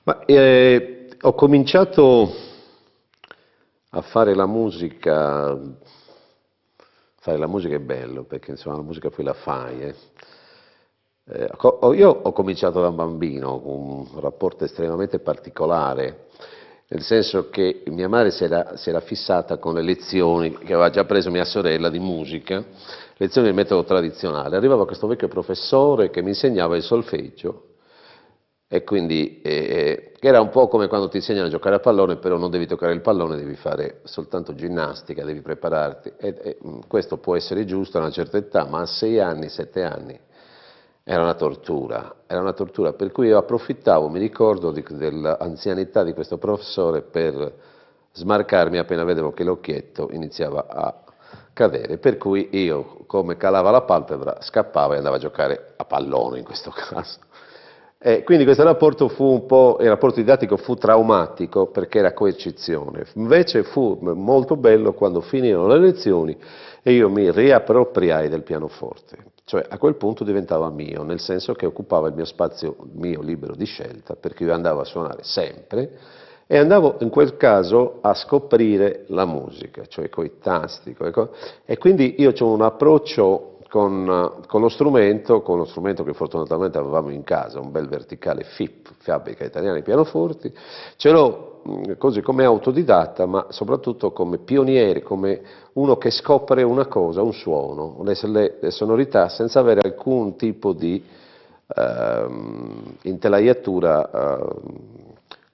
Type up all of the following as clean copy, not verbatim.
Ho cominciato a fare la musica. Fare la musica è bello, perché insomma la musica poi la fai. Io ho cominciato da bambino con un rapporto estremamente particolare, nel senso che mia madre si era fissata con le lezioni che aveva già preso mia sorella di musica, lezioni del metodo tradizionale. Arrivava questo vecchio professore che mi insegnava il solfeggio, e quindi che era un po' come quando ti insegnano a giocare a pallone, però non devi toccare il pallone, devi fare soltanto ginnastica, devi prepararti. Questo può essere giusto a una certa età, ma a 6 anni, 7 anni era una tortura, per cui io approfittavo, mi ricordo, dell'anzianità di questo professore per smarcarmi appena vedevo che l'occhietto iniziava a cadere, per cui io, come calava la palpebra, scappavo e andavo a giocare a pallone in questo caso. Quindi questo rapporto il rapporto didattico fu traumatico perché era coercizione, invece fu molto bello quando finirono le lezioni e io mi riappropriai del pianoforte, cioè a quel punto diventava mio, nel senso che occupava il mio spazio mio libero di scelta, perché io andavo a suonare sempre e andavo in quel caso a scoprire la musica, cioè coi tasti, e quindi io ho un approccio con lo strumento che fortunatamente avevamo in casa, un bel verticale FIP, Fabbrica Italiana di Pianoforti, ce l'ho così come autodidatta, ma soprattutto come pioniere, come uno che scopre una cosa, un suono, le sonorità, senza avere alcun tipo di intelaiatura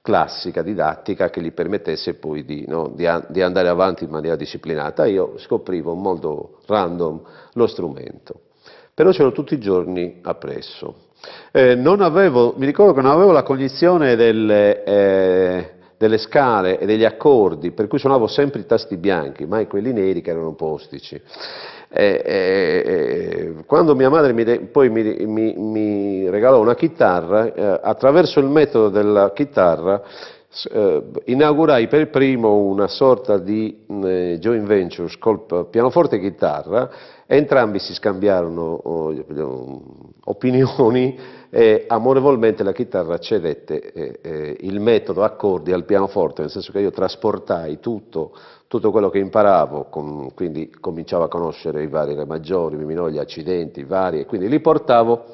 classica, didattica, che gli permettesse poi di andare avanti in maniera disciplinata. Io scoprivo in modo random lo strumento, però c'ero tutti i giorni appresso. Mi ricordo che non avevo la cognizione delle scale e degli accordi, per cui suonavo sempre i tasti bianchi, mai quelli neri che erano postici. Quando mia madre poi mi regalò una chitarra, attraverso il metodo della chitarra inaugurai per primo una sorta di joint venture col pianoforte e chitarra. Entrambi si scambiarono opinioni e amorevolmente la chitarra cedette il metodo accordi al pianoforte, nel senso che io trasportai tutto quello che imparavo, quindi cominciavo a conoscere i vari re maggiori, mi minori, gli accidenti vari, e quindi li portavo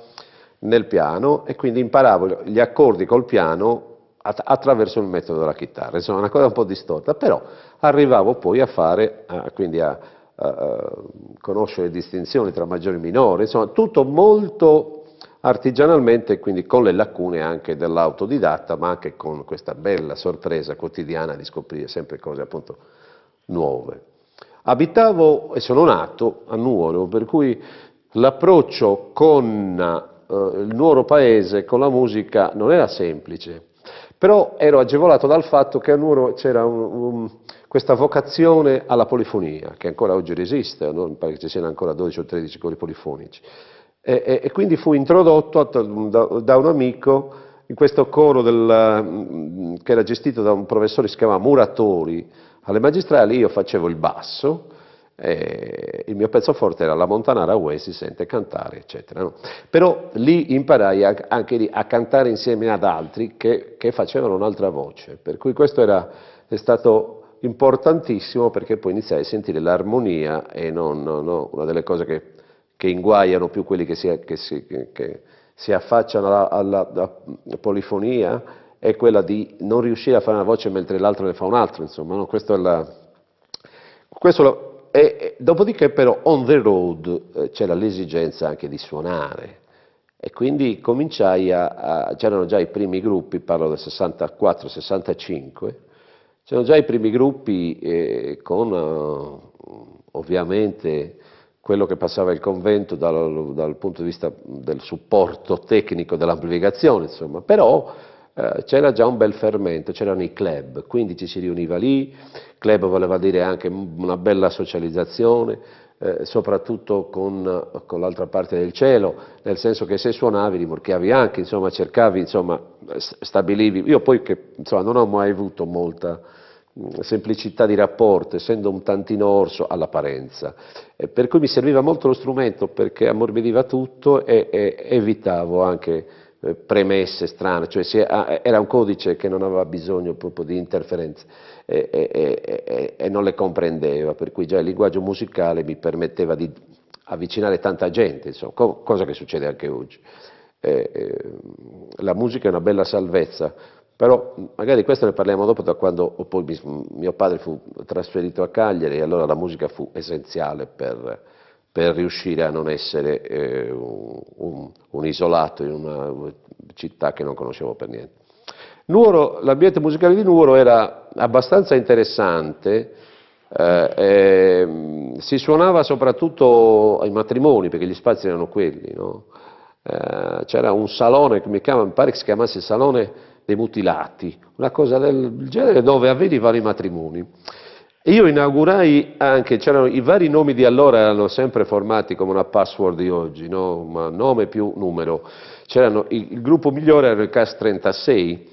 nel piano e quindi imparavo gli accordi col piano attraverso il metodo della chitarra. Insomma, una cosa un po' distorta, però arrivavo poi quindi a conoscere le distinzioni tra maggiori e minori, insomma, tutto molto artigianalmente, quindi con le lacune anche dell'autodidatta, ma anche con questa bella sorpresa quotidiana di scoprire sempre cose appunto nuove. Abitavo e sono nato a Nuoro, per cui l'approccio con il Nuoro paese, con la musica, non era semplice, però ero agevolato dal fatto che a Nuoro c'era questa vocazione alla polifonia, che ancora oggi resiste, non mi pare che ci siano ancora 12 o 13 cori polifonici. E quindi fu introdotto da un amico in questo coro che era gestito da un professore che si chiamava Muratori. Alle magistrali io facevo il basso, il mio pezzo forte era La Montanara Uè, si sente cantare, eccetera, no? Però lì imparai anche a cantare insieme ad altri che facevano un'altra voce, per cui questo è stato importantissimo, perché poi iniziai a sentire l'armonia e non una delle cose che inguaiano più quelli che si affacciano alla polifonia è quella di non riuscire a fare una voce mentre l'altro ne fa un altro, insomma, no? Dopodiché però on the road c'era l'esigenza anche di suonare e quindi c'erano già i primi gruppi, parlo del 64-65, c'erano già i primi gruppi con ovviamente quello che passava il convento dal punto di vista del supporto tecnico dell'amplificazione, insomma, però c'era già un bel fermento, c'erano i club, quindi ci si riuniva lì, club voleva dire anche una bella socializzazione, soprattutto con l'altra parte del cielo, nel senso che se suonavi rimorchiavi anche, insomma, cercavi, insomma, stabilivi. Io poi che insomma, non ho mai avuto molta semplicità di rapporto, essendo un tantino orso all'apparenza, per cui mi serviva molto lo strumento perché ammorbidiva tutto e evitavo anche premesse strane, cioè era un codice che non aveva bisogno proprio di interferenze e non le comprendeva, per cui già il linguaggio musicale mi permetteva di avvicinare tanta gente, insomma, cosa che succede anche oggi. La musica è una bella salvezza, però magari questo ne parliamo dopo, da quando poi mio padre fu trasferito a Cagliari, e allora la musica fu essenziale per riuscire a non essere un isolato in una città che non conoscevo per niente. Nuoro, l'ambiente musicale di Nuoro era abbastanza interessante, si suonava soprattutto ai matrimoni, perché gli spazi erano quelli, no? C'era un salone che mi pare che si chiamasse Salone dei Mutilati, una cosa del genere, dove avvenivano i matrimoni. E io inaugurai anche, c'erano i vari nomi di allora, erano sempre formati come una password di oggi, no? Ma nome più numero. Il gruppo migliore era il CAS 36,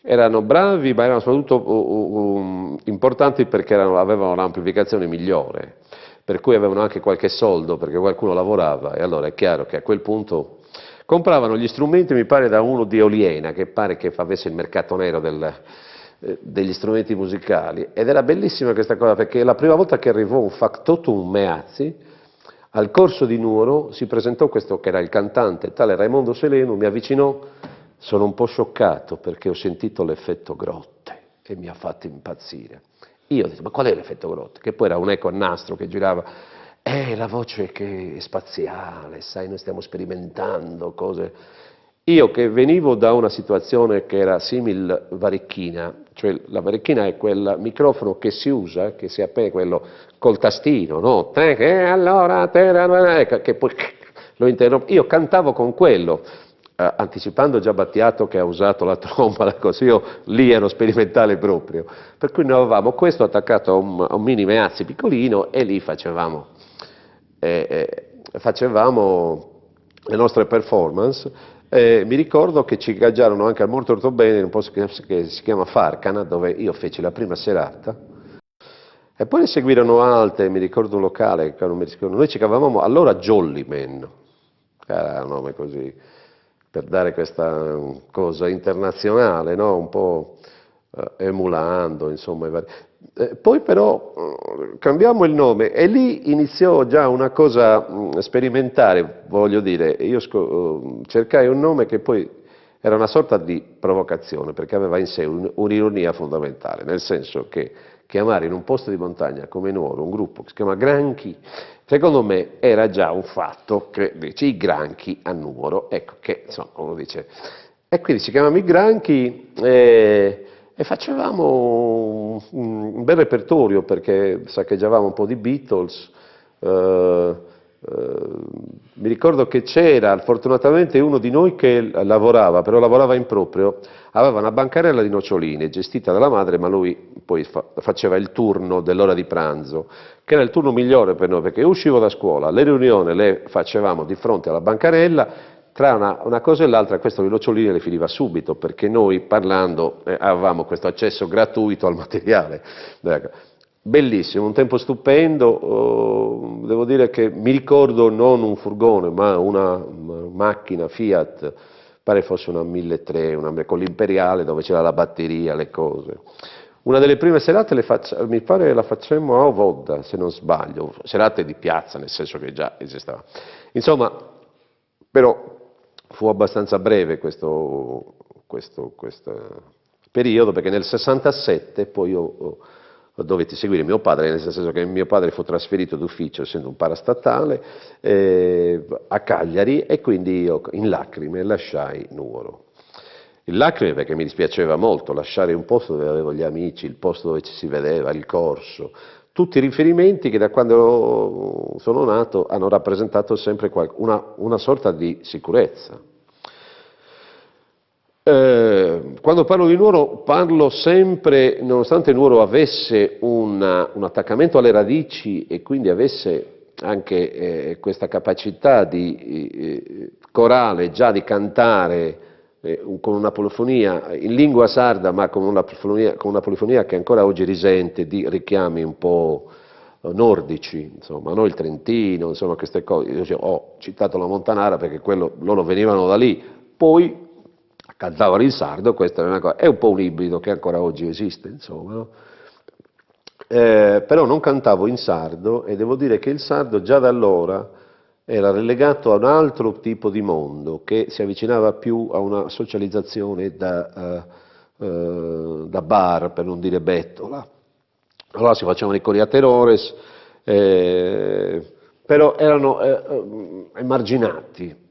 erano bravi, ma erano soprattutto importanti perché avevano l'amplificazione migliore, per cui avevano anche qualche soldo, perché qualcuno lavorava, e allora è chiaro che a quel punto compravano gli strumenti, mi pare, da uno di Oliena, che pare che avesse il mercato nero degli strumenti musicali, ed era bellissima questa cosa, perché la prima volta che arrivò un factotum Meazzi, al corso di Nuoro si presentò questo che era il cantante, tale Raimondo Selenu, mi avvicinò, sono un po' scioccato perché ho sentito l'effetto Grotte e mi ha fatto impazzire. Io ho detto, ma qual è l'effetto Grotte? Che poi era un eco a nastro che girava, la voce che è spaziale, sai, noi stiamo sperimentando cose. Io che venivo da una situazione che era simil varecchina, cioè la varecchina è quel microfono che si usa, che si appena quello col tastino, no? Allora, che poi lo interrompe. Io cantavo con quello, anticipando già Battiato che ha usato la tromba, così io lì ero sperimentale proprio. Per cui noi avevamo questo attaccato a un mini Meazzi piccolino e lì facevamo le nostre performance. Mi ricordo che ci ingaggiarono anche al Molto Ortobene in un posto che si chiama Farcana, dove io feci la prima serata, e poi ne seguirono altre, mi ricordo un locale, che non mi ricordo, noi ci chiamavamo allora Jollyman, era un nome così, per dare questa cosa internazionale, no? Un po' emulando, insomma, poi però cambiammo il nome e lì iniziò già una cosa sperimentale, voglio dire, io cercai un nome che poi era una sorta di provocazione, perché aveva in sé un'ironia fondamentale, nel senso che chiamare in un posto di montagna come Nuoro un gruppo che si chiama Granchi, secondo me era già un fatto che dice i Granchi a Nuoro, ecco che insomma uno dice, e quindi ci chiamavamo i Granchi e facevamo un bel repertorio perché saccheggiavamo un po' di Beatles, mi ricordo che c'era fortunatamente uno di noi che lavorava, però lavorava in proprio, aveva una bancarella di noccioline gestita dalla madre, ma lui poi faceva il turno dell'ora di pranzo, che era il turno migliore per noi, perché io uscivo da scuola, le riunioni le facevamo di fronte alla bancarella, tra una cosa e l'altra questo di noccioline le finiva subito, perché noi parlando avevamo questo accesso gratuito al materiale. Bellissimo, un tempo stupendo, devo dire che mi ricordo non un furgone, ma una macchina Fiat, pare fosse una 1300, con l'imperiale dove c'era la batteria, le cose. Una delle prime serate mi pare la facemmo a Ovodda, se non sbaglio, serate di piazza, nel senso che già esisteva. Insomma, però fu abbastanza breve questo periodo, perché nel 67 poi io dovetti seguire mio padre, nel senso che mio padre fu trasferito d'ufficio, essendo un parastatale, a Cagliari, e quindi io in lacrime lasciai Nuoro. In lacrime perché mi dispiaceva molto lasciare un posto dove avevo gli amici, il posto dove ci si vedeva, il corso, tutti i riferimenti che da quando sono nato hanno rappresentato sempre una sorta di sicurezza. Quando parlo di Nuoro parlo sempre, nonostante Nuoro avesse un attaccamento alle radici e quindi avesse anche questa capacità di corale, già di cantare con una polifonia in lingua sarda, ma con una polifonia che ancora oggi risente di richiami un po' nordici, insomma, no? Il Trentino, insomma, queste cose. Io ho citato la Montanara perché loro venivano da lì, poi cantavano in sardo, questa è una cosa, è un po' un ibrido che ancora oggi esiste, insomma, no? Però non cantavo in sardo e devo dire che il sardo già da allora era relegato a un altro tipo di mondo che si avvicinava più a una socializzazione da bar, per non dire bettola. Allora si facevano i coriaterores, però erano emarginati.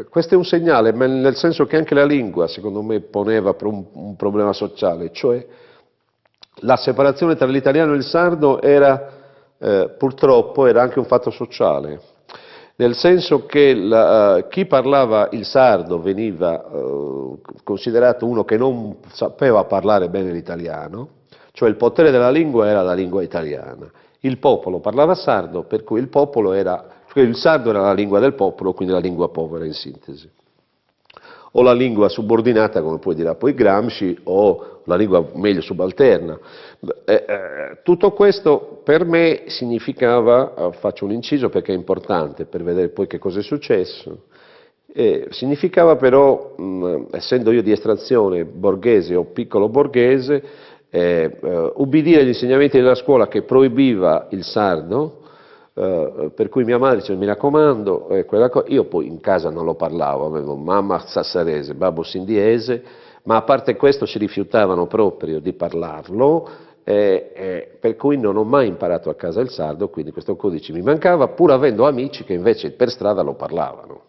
Questo è un segnale, ma nel senso che anche la lingua, secondo me, poneva per un problema sociale, cioè la separazione tra l'italiano e il sardo era, purtroppo, era anche un fatto sociale, nel senso che chi parlava il sardo veniva considerato uno che non sapeva parlare bene l'italiano, cioè il potere della lingua era la lingua italiana. Il popolo parlava sardo, per cui cioè il sardo era la lingua del popolo, quindi la lingua povera in sintesi. O la lingua subordinata, come poi dirà poi Gramsci, o la lingua meglio subalterna. Tutto questo per me significava, faccio un inciso perché è importante per vedere poi che cosa è successo, significava però, essendo io di estrazione borghese o piccolo borghese, ubbidire agli insegnamenti della scuola che proibiva il sardo, per cui mia madre diceva mi raccomando, io poi in casa non lo parlavo, avevo mamma sassarese, babbo sindiese, ma a parte questo si rifiutavano proprio di parlarlo, per cui non ho mai imparato a casa il sardo, quindi questo codice mi mancava, pur avendo amici che invece per strada lo parlavano.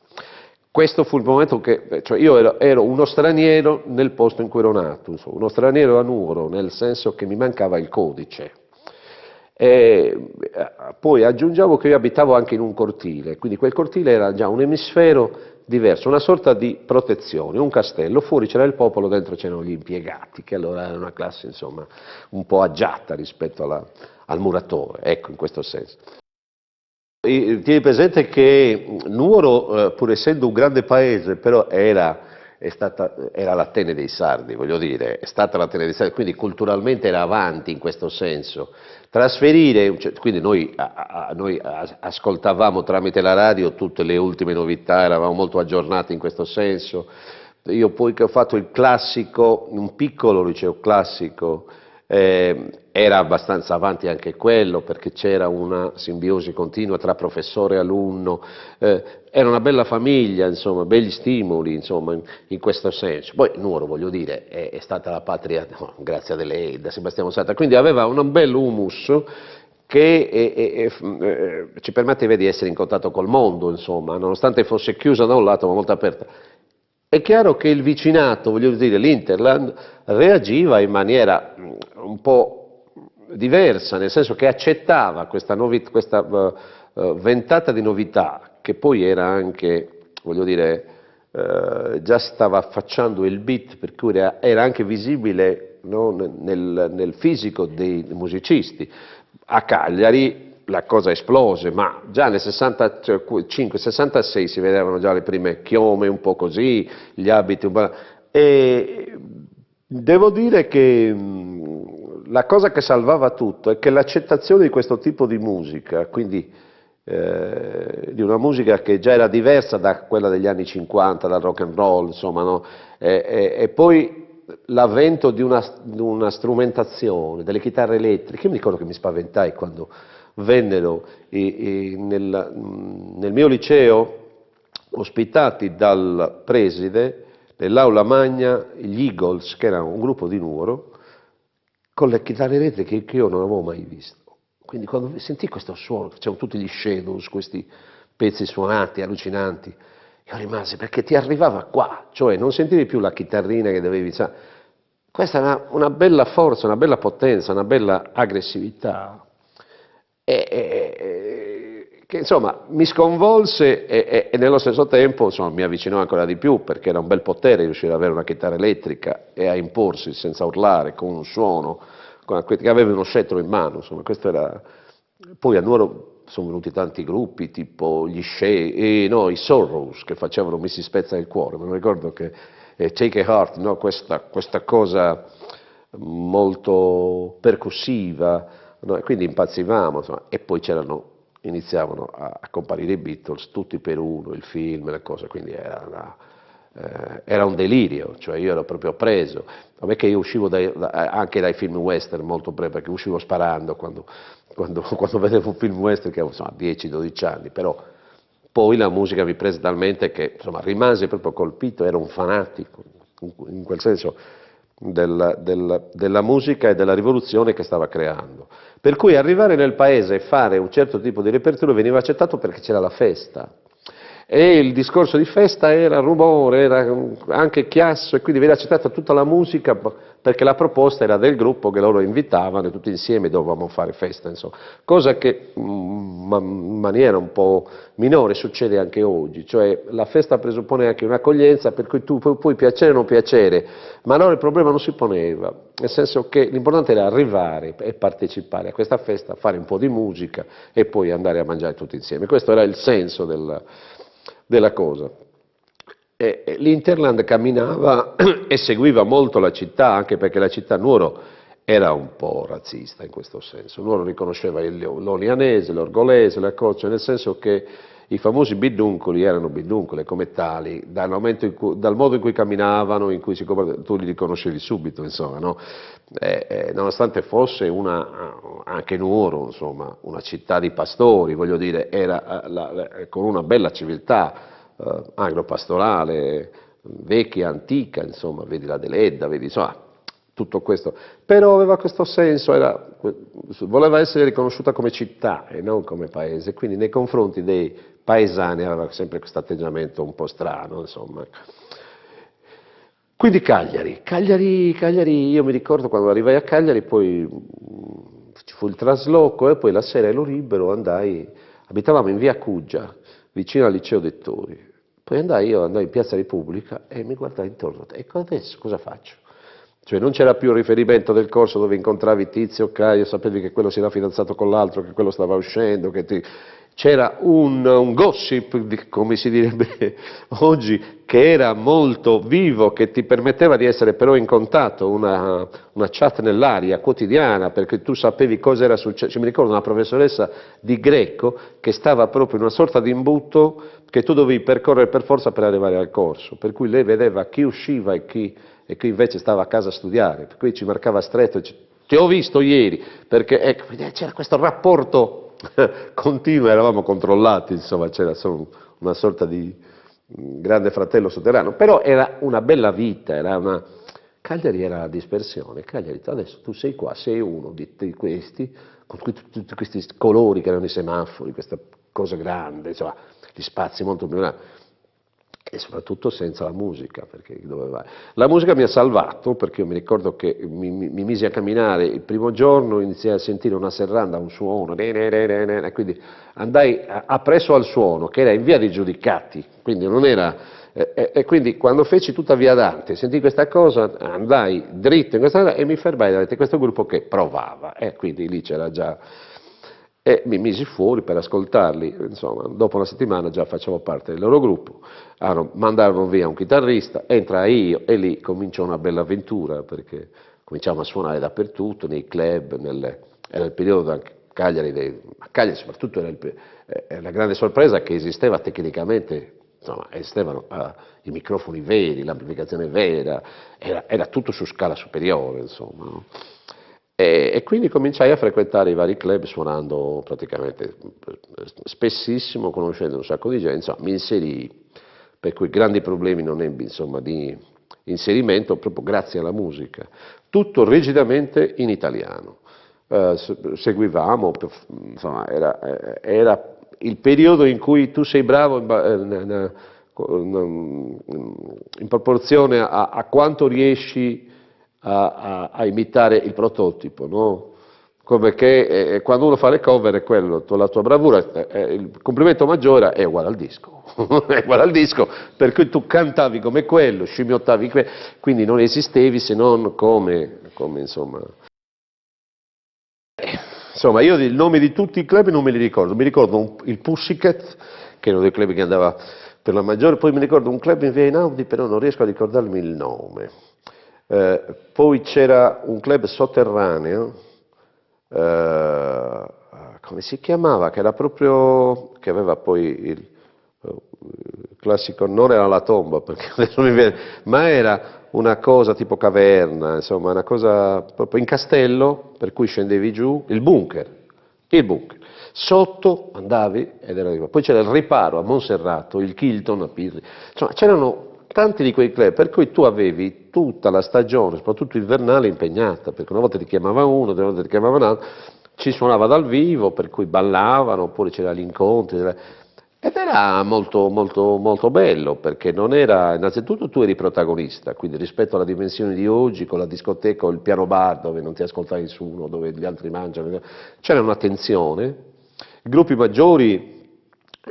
Questo fu il momento cioè io ero uno straniero nel posto in cui ero nato, insomma, uno straniero a Nuoro, nel senso che mi mancava il codice. Poi aggiungiamo che io abitavo anche in un cortile, quindi quel cortile era già un emisfero diverso, una sorta di protezione, un castello, fuori c'era il popolo, dentro c'erano gli impiegati, che allora era una classe insomma un po' agiata rispetto al muratore, ecco, in questo senso. Tieni presente che Nuoro, pur essendo un grande paese, però era l'Atene dei Sardi, voglio dire, è stata l'Atene dei Sardi, quindi culturalmente era avanti in questo senso. Trasferire, cioè, quindi noi ascoltavamo tramite la radio tutte le ultime novità, eravamo molto aggiornati in questo senso. Io poi che ho fatto il classico, un piccolo liceo classico, era abbastanza avanti anche quello perché c'era una simbiosi continua tra professore e alunno, era una bella famiglia, insomma, begli stimoli insomma, in questo senso. Poi Nuoro, voglio dire, è stata la patria, no, grazie a lei, da Sebastiano Sata, quindi aveva un bel humus che ci permetteva di essere in contatto col mondo, insomma, nonostante fosse chiusa da un lato ma molto aperta. È chiaro che il vicinato, voglio dire, l'Interland, reagiva in maniera un po' diversa, nel senso che accettava questa ventata di novità, che poi era anche, voglio dire, già stava affacciando il beat, per cui era anche visibile, no, nel fisico dei musicisti. A Cagliari la cosa esplose, ma già nel 65-66 si vedevano già le prime chiome un po' così, gli abiti un po'. E devo dire che la cosa che salvava tutto è che l'accettazione di questo tipo di musica, quindi di una musica che già era diversa da quella degli anni 50, dal rock and roll, insomma, no? E poi l'avvento di una strumentazione, delle chitarre elettriche. Io mi ricordo che mi spaventai quando vennero nel mio liceo, ospitati dal preside, nell'aula magna, gli Eagles, che era un gruppo di Nuoro, con le chitarre elettriche che io non avevo mai visto. Quindi quando sentì questo suono, facevano tutti gli shadows, questi pezzi suonati, allucinanti, io rimasi, perché ti arrivava qua, cioè non sentivi più la chitarrina che dovevi. Questa è una bella forza, una bella potenza, una bella aggressività, che insomma mi sconvolse e nello stesso tempo insomma, mi avvicinò ancora di più, perché era un bel potere riuscire ad avere una chitarra elettrica e a imporsi senza urlare, con un suono, che aveva uno scettro in mano, insomma, questo era. Poi a Nuoro sono venuti tanti gruppi, tipo i Sorrows, che facevano Mi si spezza il cuore, me lo ricordo che Take a Heart, no? questa cosa molto percussiva, no? E quindi impazzivamo, insomma, e poi iniziavano a comparire i Beatles, tutti per uno, il film, le cose, quindi era era un delirio, cioè io ero proprio preso. Vabbè che io uscivo anche dai film western molto presto, perché uscivo sparando quando vedevo un film western, che avevo insomma 10-12 anni, però poi la musica mi prese talmente che insomma rimasi proprio colpito, ero un fanatico, in quel senso, della musica e della rivoluzione che stava creando. Per cui arrivare nel paese e fare un certo tipo di repertorio veniva accettato perché c'era la festa. E il discorso di festa era rumore, era anche chiasso, e quindi veniva accettata tutta la musica perché la proposta era del gruppo che loro invitavano e tutti insieme dovevamo fare festa, insomma. Cosa che in maniera un po' minore succede anche oggi, cioè la festa presuppone anche un'accoglienza per cui tu puoi piacere o non piacere, ma allora il problema non si poneva, nel senso che l'importante era arrivare e partecipare a questa festa, fare un po' di musica e poi andare a mangiare tutti insieme. Questo era il senso della cosa. L'Interland camminava e seguiva molto la città, anche perché la città Nuoro era un po' razzista in questo senso. Nuoro riconosceva l'onianese, l'orgolese, la coccia, nel senso che i famosi biduncoli erano biduncoli come tali, dal modo in cui camminavano, in cui tu li riconoscevi subito, insomma, no? Nonostante fosse anche Nuoro, insomma, una città di pastori, voglio dire, era con una bella civiltà agropastorale, vecchia, antica, insomma, vedi la Deledda, vedi, insomma, tutto questo, però aveva questo senso, voleva essere riconosciuta come città e non come paese, quindi nei confronti dei paesani aveva sempre questo atteggiamento un po' strano, insomma. Quindi Cagliari, io mi ricordo quando arrivai a Cagliari, poi ci fu il trasloco e poi la sera ero libero, abitavamo in via Cuggia, vicino al liceo Dettori, poi andai in Piazza Repubblica e mi guardai intorno, ecco adesso cosa faccio? Cioè non c'era più il riferimento del corso dove incontravi Tizio, Caio, sapevi che quello si era fidanzato con l'altro, che quello stava uscendo, c'era un gossip, come si direbbe oggi, che era molto vivo, che ti permetteva di essere però in contatto, una chat nell'aria quotidiana, perché tu sapevi cosa era successo. Mi ricordo una professoressa di greco che stava proprio in una sorta di imbuto che tu dovevi percorrere per forza per arrivare al corso, per cui lei vedeva chi usciva e chi invece stava a casa a studiare, per cui ci marcava stretto, ti ho visto ieri, perché ecco, c'era questo rapporto continuo, eravamo controllati, insomma, c'era solo una sorta di grande fratello sotterraneo, però era una bella vita, Cagliari era la dispersione, Cagliari, adesso tu sei qua, sei uno di questi, con tutti questi colori che erano i semafori, questa cosa grande, insomma, gli spazi molto più grandi, e soprattutto senza la musica, perché la musica mi ha salvato, perché io mi ricordo che mi misi a camminare il primo giorno, iniziai a sentire una serranda, un suono, e quindi andai appresso al suono, che era in via dei Giudicati, quindi non era, e quindi quando feci tutta via Dante, sentii questa cosa, andai dritto in questa strada e mi fermai davanti a questo gruppo che provava, e quindi lì c'era già. E mi misi fuori per ascoltarli, insomma, dopo una settimana già facevo parte del loro gruppo, mandarono via un chitarrista, entrai io e lì cominciò una bella avventura, perché cominciamo a suonare dappertutto, nei club, era il periodo anche a Cagliari soprattutto era la grande sorpresa che esisteva tecnicamente, insomma, esistevano i microfoni veri, l'amplificazione vera, era tutto su scala superiore, insomma, no? E quindi cominciai a frequentare i vari club suonando praticamente spessissimo, conoscendo un sacco di gente, insomma, mi inserii, per cui grandi problemi non ebbi, insomma, di inserimento proprio grazie alla musica, tutto rigidamente in italiano. Seguivamo, insomma, era il periodo in cui tu sei bravo in proporzione a quanto riesci a imitare il prototipo, no? Come che quando uno fa le cover è quello, la tua bravura, il complimento maggiore è uguale al disco, è uguale al disco, per cui tu cantavi come quello, scimmiottavi quindi non esistevi se non come insomma. Insomma, io il nome di tutti i club non me li ricordo, mi ricordo il Pussycat, che era uno dei club che andava per la maggiore, poi mi ricordo un club in via Einaudi, però non riesco a ricordarmi il nome. Poi c'era un club sotterraneo, come si chiamava? Che era proprio, che aveva poi classico, non era la tomba, perché adesso mi viene, ma era una cosa tipo caverna, insomma, una cosa proprio in castello, per cui scendevi giù, il bunker. Sotto andavi ed era di qua. Poi c'era il Riparo a Monserrato, il Kilton a Pirri, insomma c'erano tanti di quei club, per cui tu avevi tutta la stagione, soprattutto invernale, impegnata, perché una volta ti chiamava uno, una volta ti chiamava un altro, ci suonava dal vivo, per cui ballavano, oppure c'era gli incontri, ed era molto, molto, molto bello, perché non era, innanzitutto tu eri protagonista, quindi rispetto alla dimensione di oggi, con la discoteca o il piano bar dove non ti ascolta nessuno, dove gli altri mangiano, c'era un'attenzione, i gruppi maggiori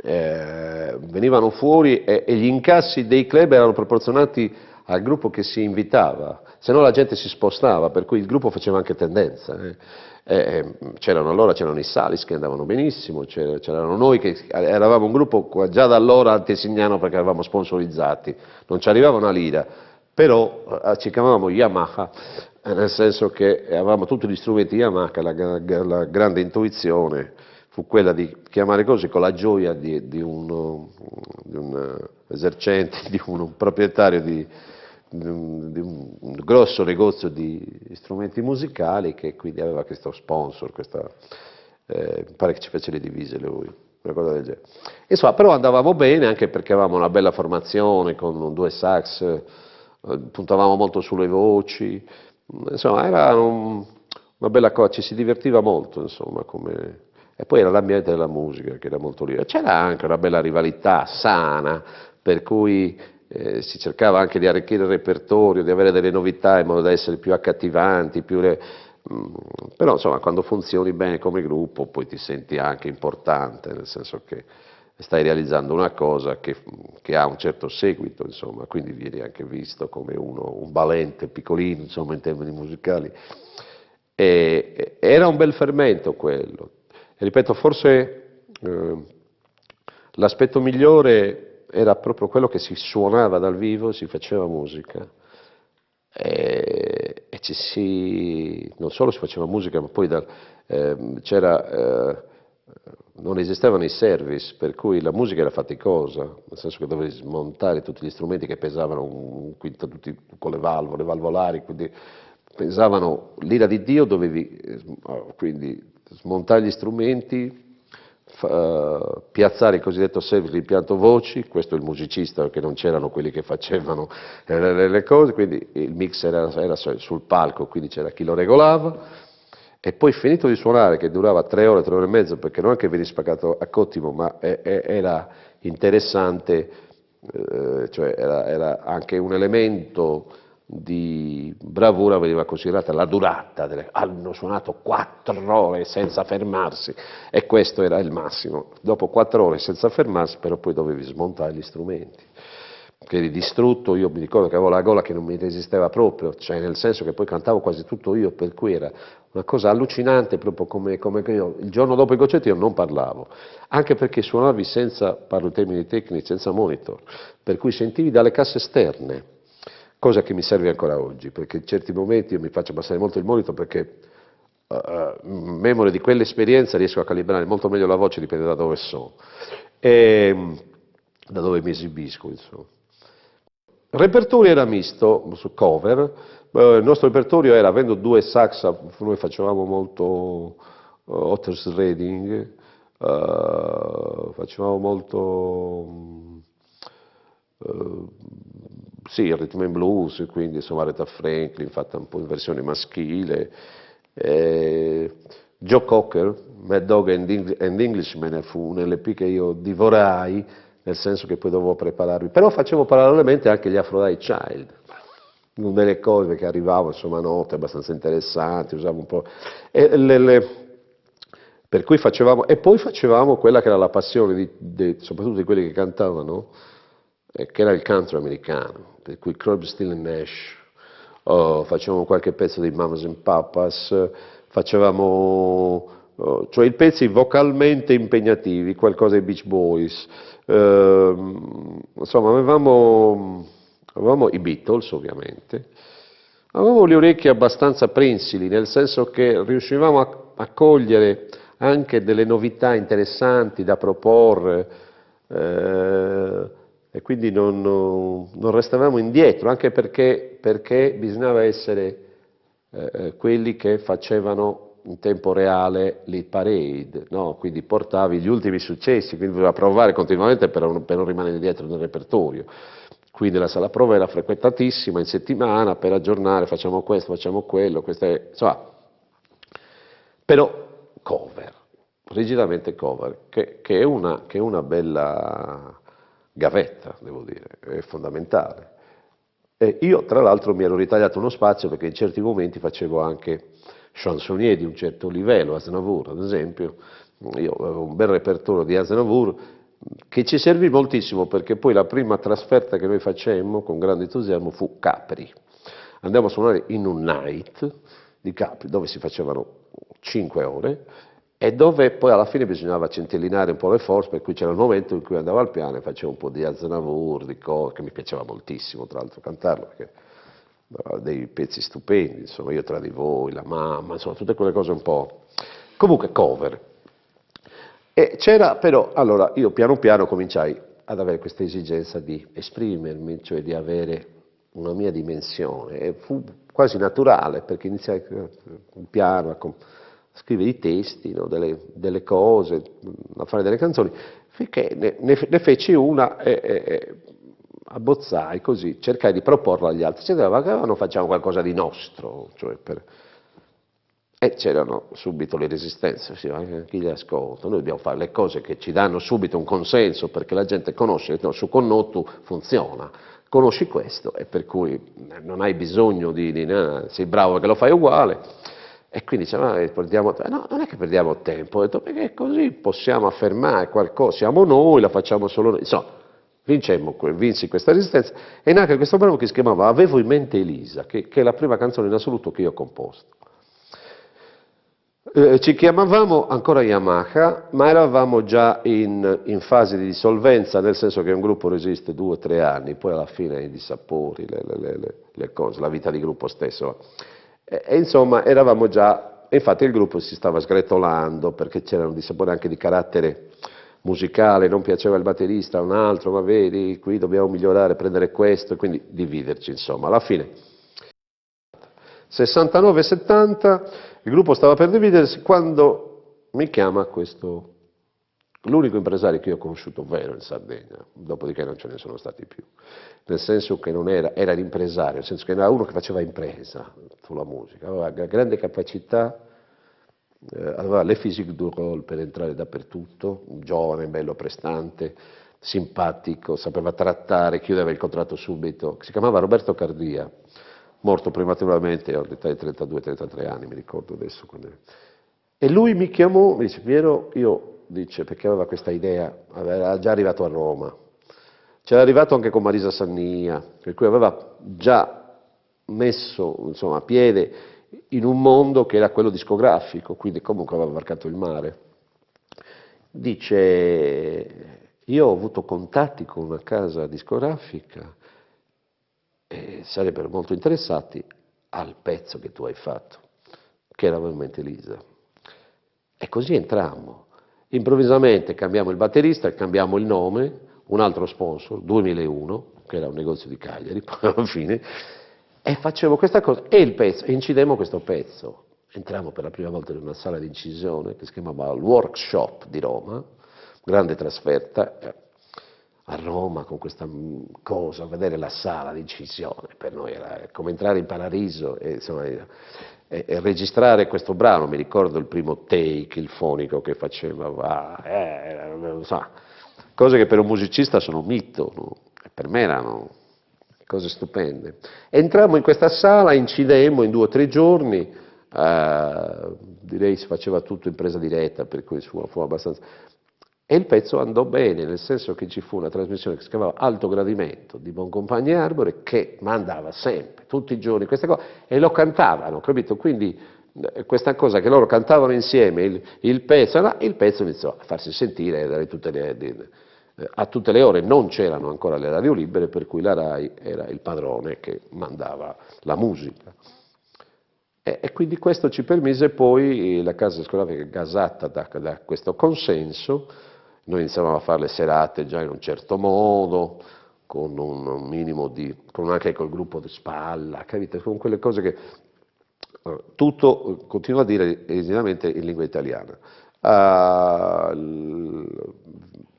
venivano fuori e gli incassi dei club erano proporzionati al gruppo che si invitava, se no la gente si spostava, per cui il gruppo faceva anche tendenza. Allora c'erano i Salis che andavano benissimo, c'erano noi che eravamo un gruppo già da allora antesignano perché eravamo sponsorizzati, non ci arrivava una lira, però ci chiamavamo Yamaha, nel senso che avevamo tutti gli strumenti Yamaha, la grande intuizione fu quella di chiamare così con la gioia di un esercente, di un proprietario di un grosso negozio di strumenti musicali che quindi aveva questo sponsor, mi pare che ci fece le divise lui, una cosa del genere. Insomma, però andavamo bene anche perché avevamo una bella formazione con 2 sax, puntavamo molto sulle voci, insomma era una bella cosa, ci si divertiva molto, insomma, e poi era l'ambiente della musica che era molto lì. C'era anche una bella rivalità sana, per cui si cercava anche di arricchire il repertorio, di avere delle novità in modo da essere più accattivanti, però insomma quando funzioni bene come gruppo poi ti senti anche importante, nel senso che stai realizzando una cosa che ha un certo seguito, insomma, quindi vieni anche visto come un valente piccolino, insomma, in termini musicali. Era un bel fermento quello. E ripeto, forse l'aspetto migliore era proprio quello che si suonava dal vivo, si faceva musica non solo si faceva musica, ma poi non esistevano i service, per cui la musica era faticosa, nel senso che dovevi smontare tutti gli strumenti che pesavano un quinto, tutti con le valvolari, quindi pesavano l'ira di Dio, dovevi quindi smontare gli strumenti, piazzare il cosiddetto service l'impianto voci, questo è il musicista perché non c'erano quelli che facevano le cose, quindi il mix era sul palco, quindi c'era chi lo regolava, e poi finito di suonare, che durava 3 ore, 3 ore e mezzo, perché non è che veniva spaccato a cottimo, ma era interessante, cioè era anche un elemento di bravura, veniva considerata la durata, hanno suonato 4 ore senza fermarsi, e questo era il massimo. Dopo 4 ore senza fermarsi, però poi dovevi smontare gli strumenti. Che eri distrutto, io mi ricordo che avevo la gola che non mi resisteva proprio, cioè nel senso che poi cantavo quasi tutto io, per cui era una cosa allucinante, proprio come che io, il giorno dopo il concerto io non parlavo, anche perché suonavi senza, parlo in termini tecnici, senza monitor, per cui sentivi dalle casse esterne, cosa che mi serve ancora oggi, perché in certi momenti io mi faccio passare molto il monitor perché memore di quell'esperienza riesco a calibrare molto meglio la voce, dipende da dove sono, e da dove mi esibisco, insomma. Il repertorio era misto, su cover, il nostro repertorio era, avendo 2 sax, noi facevamo molto Otis Redding, facevamo molto, sì, rhythm and blues, quindi insomma Aretha Franklin, fatta un po' in versione maschile, Joe Cocker, Mad Dog and Englishman fu un LP che io divorai, nel senso che poi dovevo prepararmi, però facevo parallelamente anche gli Aphrodite Child, una delle cose che arrivavano, insomma, note abbastanza interessanti, usavo un po', per cui facevamo, e poi facevamo quella che era la passione soprattutto di quelli che cantavano, che era il country americano, per cui Crosby, Stills Nash, facevamo qualche pezzo di Mamas and Papas, facevamo cioè i pezzi vocalmente impegnativi, qualcosa dei Beach Boys, insomma avevamo i Beatles ovviamente, avevamo le orecchie abbastanza prensili, nel senso che riuscivamo a cogliere anche delle novità interessanti da proporre, e quindi non restavamo indietro, anche perché bisognava essere quelli che facevano in tempo reale l'hit parade, no? Quindi portavi gli ultimi successi, quindi bisognava provare continuamente per non rimanere indietro nel repertorio. Quindi la sala prova era frequentatissima in settimana per aggiornare, facciamo questo, facciamo quello, insomma, però cover, rigidamente cover, che è una bella gavetta, devo dire, è fondamentale. E io tra l'altro mi ero ritagliato uno spazio perché in certi momenti facevo anche chansonnier di un certo livello, Aznavour ad esempio, io avevo un bel repertorio di Aznavour che ci servì moltissimo perché poi la prima trasferta che noi facemmo con grande entusiasmo fu Capri. Andammo a suonare in un night di Capri dove si facevano 5 ore e dove poi alla fine bisognava centellinare un po' le forze, per cui c'era il momento in cui andavo al piano e facevo un po' di Aznavour, di cose, che mi piaceva moltissimo tra l'altro cantarlo, perché aveva dei pezzi stupendi, insomma, Io tra di voi, La mamma, insomma, tutte quelle cose un po'. Comunque cover. E c'era però, allora io piano piano cominciai ad avere questa esigenza di esprimermi, cioè di avere una mia dimensione, e fu quasi naturale perché iniziai un piano a scrivere i testi, no, delle cose, a fare delle canzoni, finché ne feci una e abbozzai così, cercai di proporla agli altri, ma non facciamo qualcosa di nostro, cioè e c'erano subito le resistenze, sì, anche chi li ascolta, noi dobbiamo fare le cose che ci danno subito un consenso perché la gente conosce, no, su Connotu funziona, conosci questo e per cui non hai bisogno sei bravo che lo fai uguale e quindi diceva, no, non è che perdiamo tempo, ho detto perché così possiamo affermare qualcosa, siamo noi, la facciamo solo noi, insomma. Vinsi questa resistenza e nacque questo brano che si chiamava Avevo in mente Elisa, che è la prima canzone in assoluto che io ho composto. Ci chiamavamo ancora Yamaha, ma eravamo già in fase di dissolvenza, nel senso che un gruppo resiste 2 o 3 anni, poi alla fine i dissapori, le cose, la vita di gruppo stesso. E insomma eravamo già, infatti il gruppo si stava sgretolando perché c'erano dissapori anche di carattere musicale, non piaceva il batterista a un altro, ma vedi, qui dobbiamo migliorare, prendere questo, e quindi dividerci, insomma. Alla fine 69-70, il gruppo stava per dividersi quando mi chiama l'unico impresario che io ho conosciuto vero in Sardegna, dopodiché non ce ne sono stati più, nel senso che non era l'impresario, nel senso che era uno che faceva impresa sulla musica, aveva grande capacità, aveva le physique du rôle per entrare dappertutto, giovane, bello, prestante, simpatico, sapeva trattare, chiudeva il contratto subito, si chiamava Roberto Cardia, morto prematuramente all'età di 32-33 anni, mi ricordo adesso. E lui mi chiamò, mi dice, Piero, dice, perché aveva questa idea, era già arrivato a Roma, c'era arrivato anche con Marisa Sannia, per cui aveva già messo insomma, a piede in un mondo che era quello discografico, quindi comunque aveva varcato il mare. Dice, io ho avuto contatti con una casa discografica e sarebbero molto interessati al pezzo che tu hai fatto, che era veramente Lisa. E così entrammo. Improvvisamente cambiamo il batterista, cambiamo il nome, un altro sponsor, 2001, che era un negozio di Cagliari, poi alla fine, e facevo questa cosa, e il pezzo, e incidemmo questo pezzo. Entrammo per la prima volta in una sala di incisione che si chiamava il Workshop di Roma, grande trasferta, a Roma con questa cosa, vedere la sala di incisione, per noi era come entrare in paradiso e, insomma, e registrare questo brano, mi ricordo il primo take, il fonico che faceva, insomma, cose che per un musicista sono un mito, no? E per me erano cose stupende. Entrammo in questa sala, incidemmo in 2 o 3 giorni, direi si faceva tutto in presa diretta, per cui fu abbastanza. E il pezzo andò bene, nel senso che ci fu una trasmissione che si chiamava Alto Gradimento di Boncompagni Arbore che mandava sempre, tutti i giorni, queste cose e lo cantavano, capito? Quindi questa cosa che loro cantavano insieme, il pezzo iniziò a farsi sentire a tutte le ore, non c'erano ancora le radio libere, per cui la RAI era il padrone che mandava la musica. E quindi questo ci permise poi, la casa discografica gasata da questo consenso, noi iniziavamo a fare le serate già in un certo modo, con un minimo di, con anche col gruppo di spalla, capite? Con quelle cose che tutto, continuo a dire, esattamente in lingua italiana.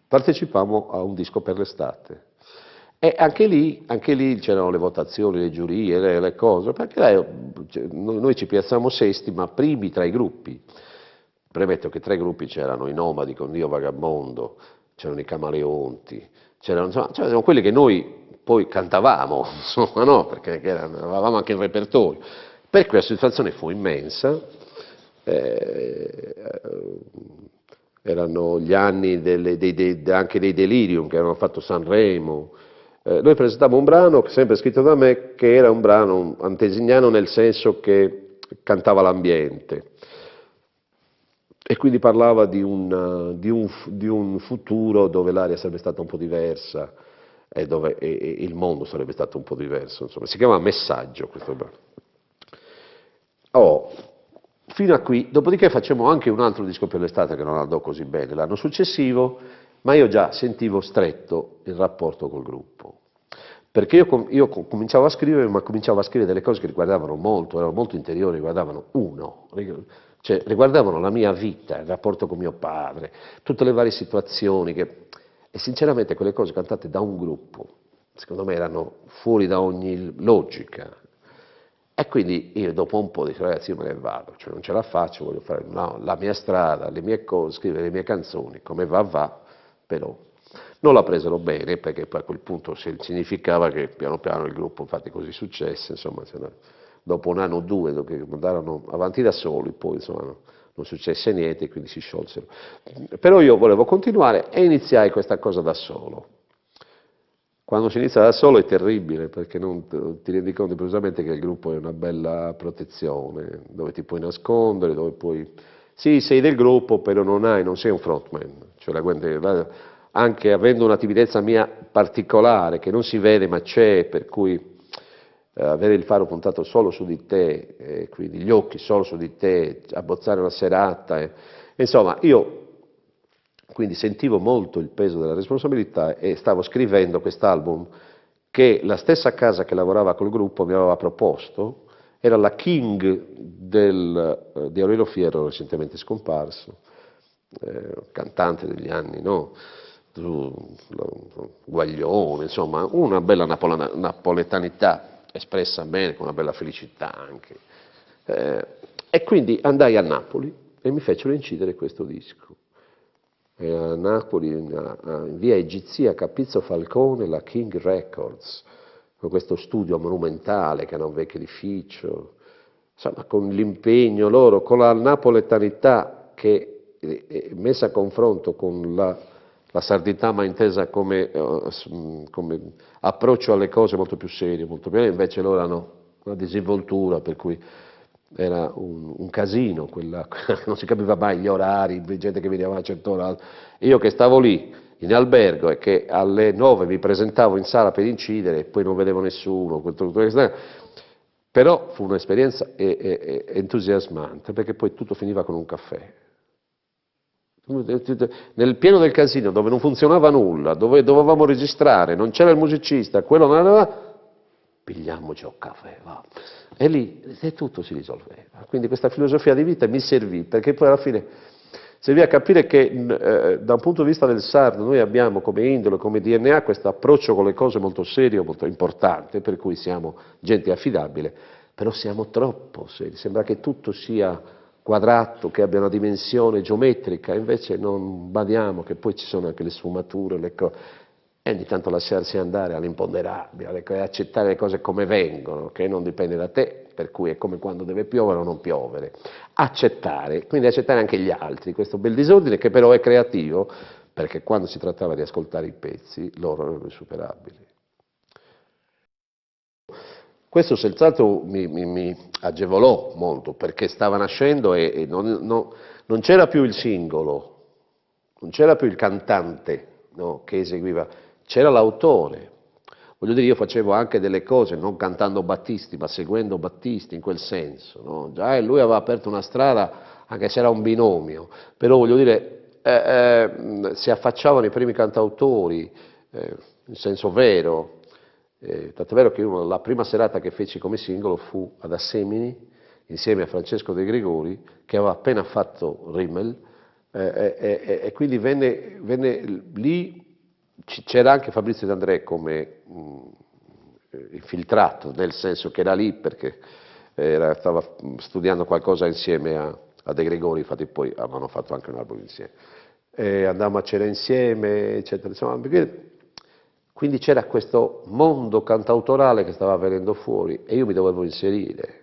Partecipammo a un disco per l'estate. E anche lì c'erano le votazioni, le giurie, le cose, perché noi ci piazzammo sesti, ma primi tra i gruppi. Premetto che tra i gruppi c'erano i Nomadi con Dio Vagabondo, c'erano i Camaleonti, insomma, c'erano quelli che noi poi cantavamo, insomma, no? Perché avevamo anche il repertorio. Per cui la situazione fu immensa, eh, erano gli anni anche dei Delirium che avevano fatto Sanremo. Noi presentammo un brano, sempre scritto da me, che era un brano antesignano nel senso che cantava l'ambiente e quindi parlava di un futuro dove l'aria sarebbe stata un po' diversa e dove il mondo sarebbe stato un po' diverso. Insomma. Si chiama Messaggio questo brano. Oh, fino a qui, dopodiché facciamo anche un altro disco per l'estate che non andò così bene l'anno successivo, ma io già sentivo stretto il rapporto col gruppo. Perché io cominciavo a scrivere, ma cominciavo a scrivere delle cose che riguardavano molto, erano molto interiori, riguardavano cioè riguardavano la mia vita, il rapporto con mio padre, tutte le varie situazioni e sinceramente quelle cose cantate da un gruppo, secondo me erano fuori da ogni logica. E quindi io dopo un po' dico, ragazzi, io me ne vado, cioè non ce la faccio, voglio fare la mia strada, le mie cose, scrivere le mie canzoni, come va, però non la presero bene perché poi a quel punto significava che piano piano il gruppo, infatti così successe, insomma, dopo un anno o due che andarono avanti da soli, poi insomma non successe niente e quindi si sciolsero. Però io volevo continuare e iniziai questa cosa da solo. Quando si inizia da solo è terribile perché non ti rendi conto improvvisamente che il gruppo è una bella protezione, dove ti puoi nascondere, dove puoi... Sì, sei del gruppo, però non sei un frontman. Cioè anche avendo una timidezza mia particolare che non si vede ma c'è, per cui avere il faro puntato solo su di te, quindi gli occhi solo su di te, abbozzare una serata, insomma, io quindi sentivo molto il peso della responsabilità e stavo scrivendo quest'album che la stessa casa che lavorava col gruppo mi aveva proposto, era la King di Aurelio Fierro, recentemente scomparso, cantante degli anni, no? Guaglione, insomma, una bella napoletanità espressa bene, con una bella felicità anche. E quindi andai a Napoli e mi fecero incidere questo disco. A Napoli, in via Egizia Capizzo Falcone, la King Records, con questo studio monumentale che era un vecchio edificio, insomma, con l'impegno loro, con la napoletanità che messa a confronto con la sardità ma intesa come approccio alle cose molto più serio, molto più, invece loro hanno una disinvoltura per cui era un casino, non si capiva mai gli orari, gente che veniva a una certa ora. Io che stavo lì in albergo e che alle 9 mi presentavo in sala per incidere e poi non vedevo nessuno, però fu un'esperienza entusiasmante perché poi tutto finiva con un caffè. Nel pieno del casino dove non funzionava nulla, dove dovevamo registrare, non c'era il musicista, quello non aveva, pigliamoci un caffè, va. E lì e tutto si risolveva. Quindi questa filosofia di vita mi servì, perché poi alla fine servì a capire che da un punto di vista del sardo noi abbiamo come indole, come DNA questo approccio con le cose molto serio, molto importante, per cui siamo gente affidabile, però siamo troppo seri, sembra che tutto sia quadrato, che abbia una dimensione geometrica, invece non badiamo che poi ci sono anche le sfumature, le cose. E ogni tanto lasciarsi andare all'imponderabile, e accettare le cose come vengono, che non dipende da te, per cui è come quando deve piovere o non piovere. Accettare, quindi accettare anche gli altri, questo bel disordine che però è creativo, perché quando si trattava di ascoltare i pezzi, loro erano insuperabili. Questo senz'altro mi agevolò molto, perché stava nascendo e non c'era più il singolo, non c'era più il cantante, no, che eseguiva, c'era l'autore. Voglio dire, io facevo anche delle cose, non cantando Battisti, ma seguendo Battisti in quel senso. No? Già lui aveva aperto una strada, anche se era un binomio, però voglio dire, si affacciavano i primi cantautori, in senso vero. Tant'è vero che la prima serata che feci come singolo fu ad Assemini, insieme a Francesco De Gregori, che aveva appena fatto Rimmel, e quindi venne lì, c'era anche Fabrizio De André come infiltrato, nel senso che era lì perché stava studiando qualcosa insieme a De Gregori, infatti poi avevano fatto anche un album insieme. Andavamo a cena insieme, eccetera, insomma, quindi c'era questo mondo cantautorale che stava venendo fuori e io mi dovevo inserire.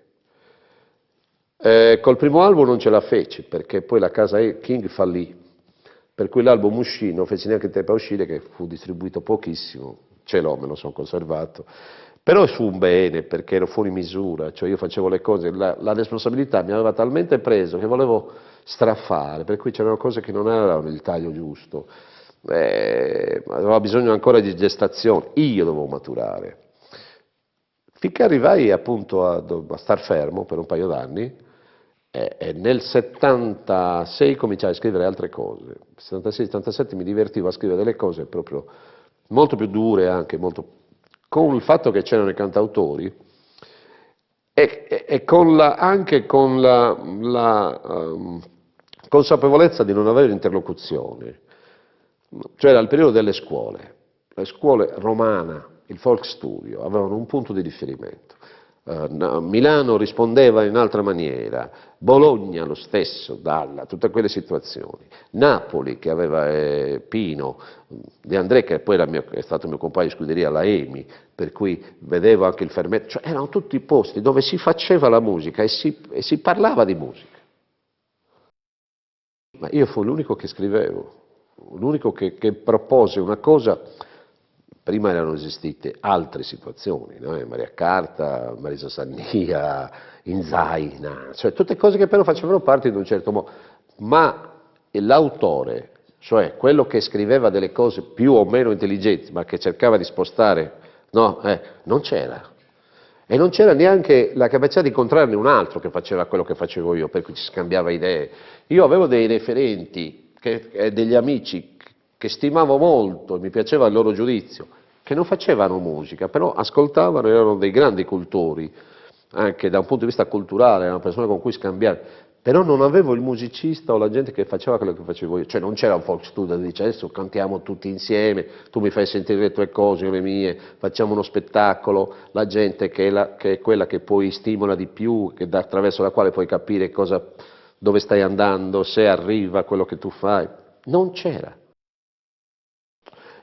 Col primo album non ce la feci perché poi la casa King fallì, per cui l'album uscì, non fece neanche il tempo a uscire, che fu distribuito pochissimo, ce l'ho, me lo sono conservato, però fu un bene perché ero fuori misura, cioè io facevo le cose, la responsabilità mi aveva talmente preso che volevo straffare, per cui c'erano cose che non avevano il taglio giusto, aveva bisogno ancora di gestazione, io dovevo maturare. Finché arrivai appunto a star fermo per un paio d'anni e nel 76 cominciai a scrivere altre cose. Nel 76-77 mi divertivo a scrivere delle cose proprio molto più dure anche, con il fatto che c'erano i cantautori e anche con la consapevolezza di non avere interlocuzione. Cioè era il periodo delle scuole, le scuole romana, il folk studio, avevano un punto di riferimento. Milano rispondeva in altra maniera, Bologna lo stesso, Dalla, tutte quelle situazioni. Napoli che aveva Pino, De André che poi è stato mio compagno di scuderia alla EMI, per cui vedevo anche il fermetto, cioè erano tutti posti dove si faceva la musica e si parlava di musica. Ma io fui l'unico che scrivevo, l'unico che propose una cosa. Prima erano esistite altre situazioni, no? Maria Carta, Marisa Sannia, Inzaina, cioè tutte cose che però facevano parte di un certo modo, ma l'autore, cioè quello che scriveva delle cose più o meno intelligenti, ma che cercava di spostare, no, non c'era. E non c'era neanche la capacità di incontrarne un altro che faceva quello che facevo io, per cui ci scambiava idee. Io avevo dei referenti, degli amici che stimavo molto, e mi piaceva il loro giudizio, che non facevano musica, però ascoltavano, erano dei grandi cultori, anche da un punto di vista culturale, erano persone con cui scambiare, però non avevo il musicista o la gente che faceva quello che facevo io, cioè non c'era un folk studio che dice adesso cantiamo tutti insieme, tu mi fai sentire le tue cose, io le mie, facciamo uno spettacolo, la gente che è quella che poi stimola di più, attraverso la quale puoi capire dove stai andando, se arriva quello che tu fai, non c'era.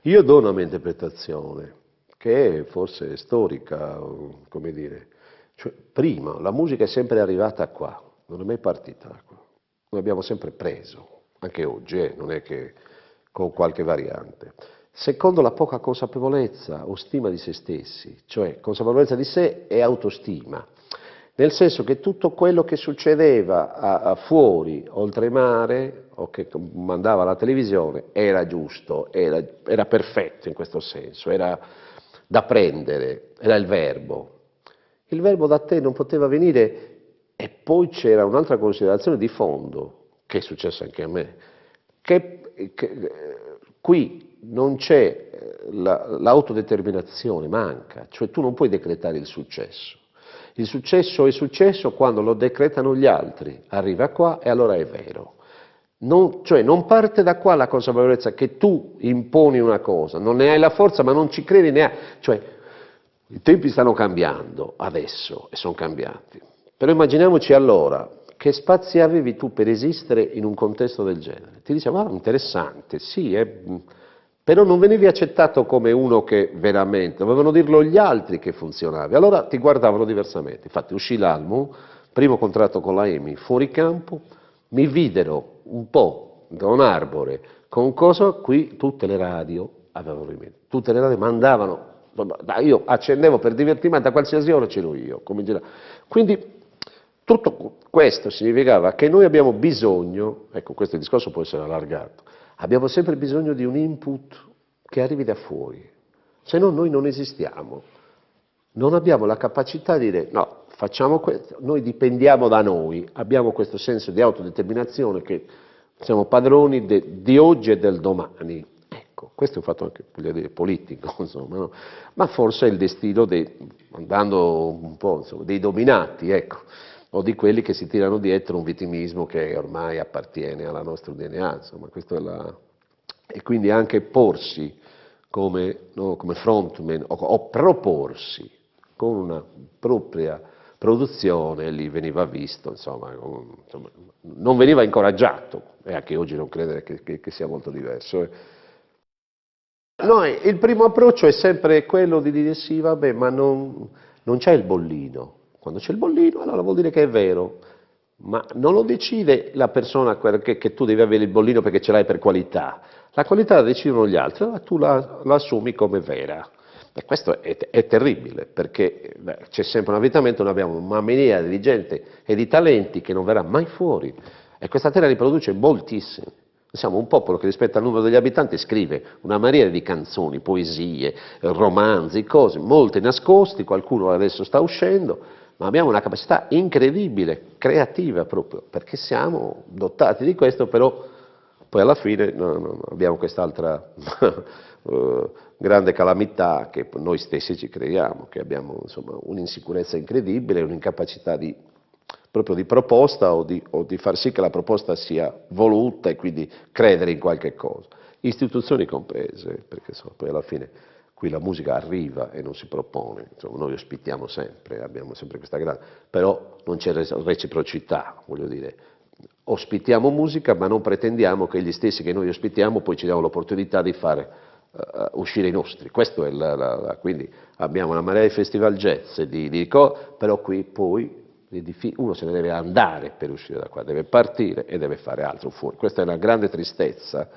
Io do una mia interpretazione, che è forse storica, come dire, cioè, prima la musica è sempre arrivata qua, non è mai partita da qua, noi abbiamo sempre preso, anche oggi, non è che con qualche variante. Secondo la poca consapevolezza o stima di se stessi, cioè consapevolezza di sé e autostima, nel senso che tutto quello che succedeva fuori, oltremare, o che mandava la televisione, era giusto, era perfetto in questo senso, era da prendere, era il verbo. Il verbo da te non poteva venire e poi c'era un'altra considerazione di fondo, che è successa anche a me, che qui non c'è l'autodeterminazione, manca, cioè tu non puoi decretare il successo. Il successo è successo quando lo decretano gli altri, arriva qua e allora è vero. Cioè non parte da qua la consapevolezza che tu imponi una cosa, non ne hai la forza ma non ci credi neanche, cioè i tempi stanno cambiando adesso e sono cambiati, però immaginiamoci allora che spazi avevi tu per esistere in un contesto del genere. Ti diceva, interessante, sì, però non venivi accettato come uno che veramente, dovevano dirlo gli altri che funzionavi, allora ti guardavano diversamente. Infatti uscì l'album, primo contratto con la EMI, fuori campo, mi videro un po' da un arbore, con cosa qui tutte le radio avevano in mente, tutte le radio mandavano, io accendevo per divertimento, a qualsiasi ora c'ero io, quindi tutto questo significava che noi abbiamo bisogno, ecco questo discorso può essere allargato, abbiamo sempre bisogno di un input che arrivi da fuori, se no noi non esistiamo, non abbiamo la capacità di dire no, facciamo questo, noi dipendiamo da noi, abbiamo questo senso di autodeterminazione che siamo padroni di oggi e del domani. Ecco, questo è un fatto anche, voglio dire, politico, insomma, no? Ma forse è il destino andando un po', insomma, dei dominati, ecco, o di quelli che si tirano dietro un vittimismo che ormai appartiene alla nostra DNA, insomma, e quindi anche porsi come, no, come frontman o proporsi con una propria produzione, lì veniva visto, insomma, non veniva incoraggiato, e anche oggi non credere che sia molto diverso. No, il primo approccio è sempre quello di dire sì, vabbè, ma non c'è il bollino. Quando c'è il bollino, allora vuol dire che è vero, ma non lo decide la persona che tu devi avere il bollino perché ce l'hai per qualità. La qualità la decidono gli altri, allora tu la assumi come vera. E questo è terribile, perché c'è sempre un avvitamento, noi abbiamo una miriade di gente e di talenti che non verrà mai fuori, e questa terra ne produce moltissimi. Siamo un popolo che rispetto al numero degli abitanti scrive una miriade di canzoni, poesie, romanzi, cose, molte nascosti, qualcuno adesso sta uscendo, ma abbiamo una capacità incredibile, creativa proprio, perché siamo dotati di questo, però poi alla fine abbiamo quest'altra grande calamità che noi stessi ci creiamo, che abbiamo insomma, un'insicurezza incredibile, un'incapacità proprio di proposta o di far sì che la proposta sia voluta e quindi credere in qualche cosa. Istituzioni comprese, perché insomma, poi alla fine qui la musica arriva e non si propone, insomma, noi ospitiamo sempre, abbiamo sempre questa grande, però non c'è reciprocità, voglio dire, ospitiamo musica ma non pretendiamo che gli stessi che noi ospitiamo poi ci diano l'opportunità di fare uscire i nostri, questo è quindi abbiamo una marea di festival jazz, però qui poi uno se ne deve andare per uscire da qua, deve partire e deve fare altro fuori, questa è una grande tristezza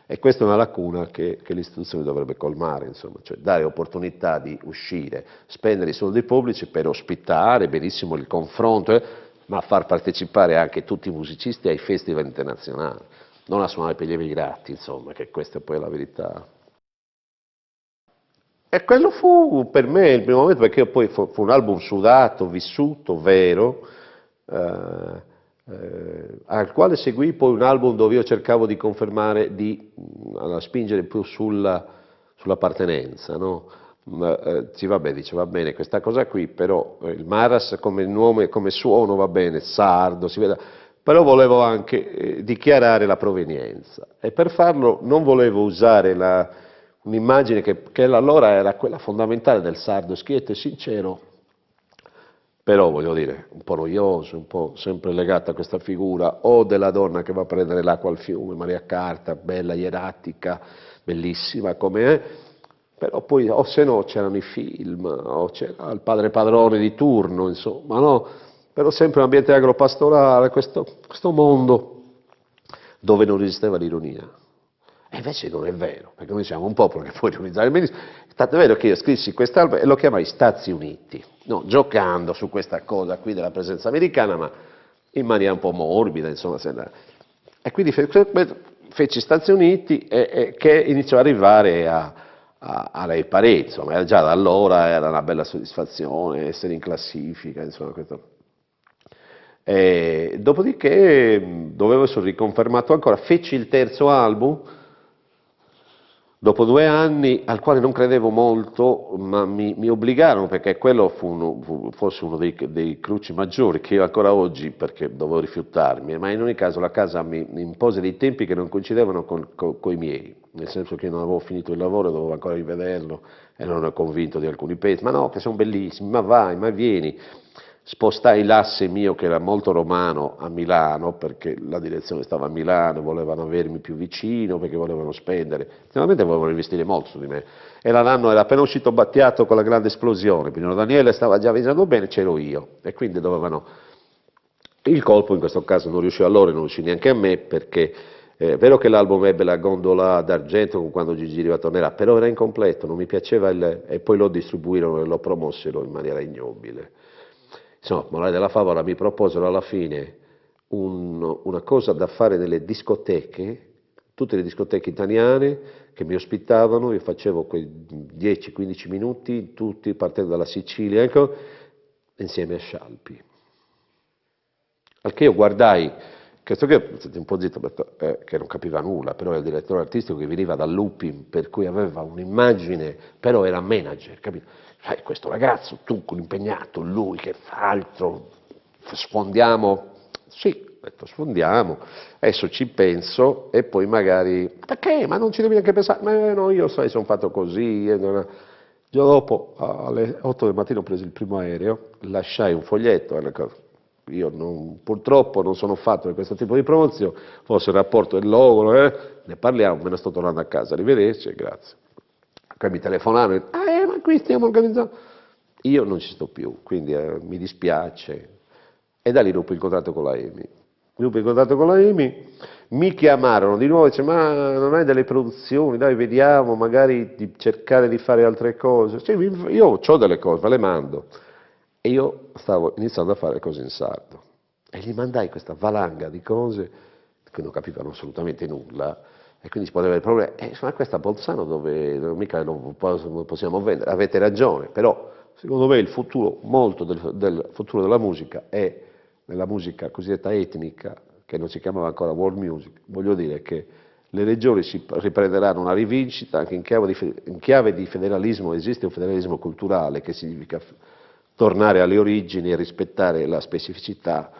e questa è una lacuna che l'istituzione dovrebbe colmare, insomma, cioè dare opportunità di uscire, spendere i soldi pubblici per ospitare benissimo il confronto, ma far partecipare anche tutti i musicisti ai festival internazionali, non a suonare per gli emigrati, insomma, che questa poi è la verità. E quello fu per me il primo momento, perché poi fu un album sudato, vissuto, vero, al quale seguì poi un album dove io cercavo di confermare, a spingere più sull'appartenenza, no? Sì, vabbè, dice, va bene questa cosa qui, però il Maras come nome, come suono va bene, sardo, si vede, però volevo anche dichiarare la provenienza e per farlo non volevo usare un'immagine che allora era quella fondamentale del sardo, schietto e sincero, però voglio dire, un po' noioso, un po' sempre legato a questa figura, o della donna che va a prendere l'acqua al fiume, Maria Carta, bella, ieratica, bellissima come è, però poi, o se no, c'erano i film, o c'era il padre padrone di turno, insomma, no? Però sempre un ambiente agropastorale, questo mondo dove non esisteva l'ironia. E invece non è vero, perché noi siamo un popolo che può ironizzare benissimo. Tanto è vero che io scrissi quest'album e lo chiamai Stati Uniti, no? Giocando su questa cosa qui della presenza americana, ma in maniera un po' morbida, insomma. E quindi feci Stati Uniti che iniziò ad arrivare a lei parecchio, insomma, già da allora era una bella soddisfazione essere in classifica, insomma, questo. Dopodiché dovevo essere riconfermato ancora, feci il terzo album, dopo 2 anni, al quale non credevo molto, ma mi obbligarono, perché quello fu forse uno dei cruci maggiori, che io ancora oggi, perché dovevo rifiutarmi, ma in ogni caso la casa mi impose dei tempi che non coincidevano con i miei, nel senso che non avevo finito il lavoro, dovevo ancora rivederlo, e non ero convinto di alcuni pezzi, ma no, che sono bellissimi, ma vai, ma vieni. Spostai l'asse mio, che era molto romano, a Milano, perché la direzione stava a Milano, volevano avermi più vicino, perché volevano spendere, finalmente volevano investire molto su di me. E l'anno era appena uscito Battiato con la grande esplosione, Pino Daniele stava già viaggiando bene, c'ero io, e quindi dovevano. Il colpo in questo caso non riuscì a loro e non riuscì neanche a me, perché è vero che l'album ebbe la gondola d'argento con Quando Gigi Riva tornerà, però era incompleto, non mi piaceva e poi lo distribuirono e lo promossero in maniera ignobile. Insomma, morale della favola, mi proposero alla fine una cosa da fare nelle discoteche, tutte le discoteche italiane che mi ospitavano, io facevo quei 10-15 minuti, tutti partendo dalla Sicilia, ecco, insieme a Scialpi. Al che io guardai Questo che senti un po' zitto, che non capiva nulla, però era il direttore artistico che veniva dall'UPIM, per cui aveva un'immagine, però era manager, capito? Sai, questo ragazzo, tu impegnato, lui che fa altro, sfondiamo, sì, ho detto sfondiamo, adesso ci penso e poi magari, perché? Ma non ci devi neanche pensare, ma no, io sai, sono fatto così, il giorno dopo alle 8 del mattino ho preso il primo aereo, lasciai un foglietto, io purtroppo non sono fatto di questo tipo di promozione, forse il rapporto del logo, ne parliamo, me ne sto tornando a casa, arrivederci e grazie. Poi mi telefonavano, ma qui stiamo organizzando. Io non ci sto più, quindi mi dispiace. E da lì rupo il contratto con la EMI. Rupo il contratto con la EMI, mi chiamarono di nuovo, dice, ma non hai delle produzioni, dai vediamo, magari di cercare di fare altre cose. Cioè, io ho delle cose, ve le mando. E io stavo iniziando a fare cose in sardo. E gli mandai questa valanga di cose che non capivano assolutamente nulla, e quindi si poteva avere problemi. Ma questa a Bolzano dove mica lo possiamo vendere, avete ragione, però secondo me il futuro, molto del futuro della musica è nella musica cosiddetta etnica, che non si chiamava ancora world music, voglio dire che le regioni si riprenderanno una rivincita anche in chiave di federalismo, esiste un federalismo culturale che significa tornare alle origini e rispettare la specificità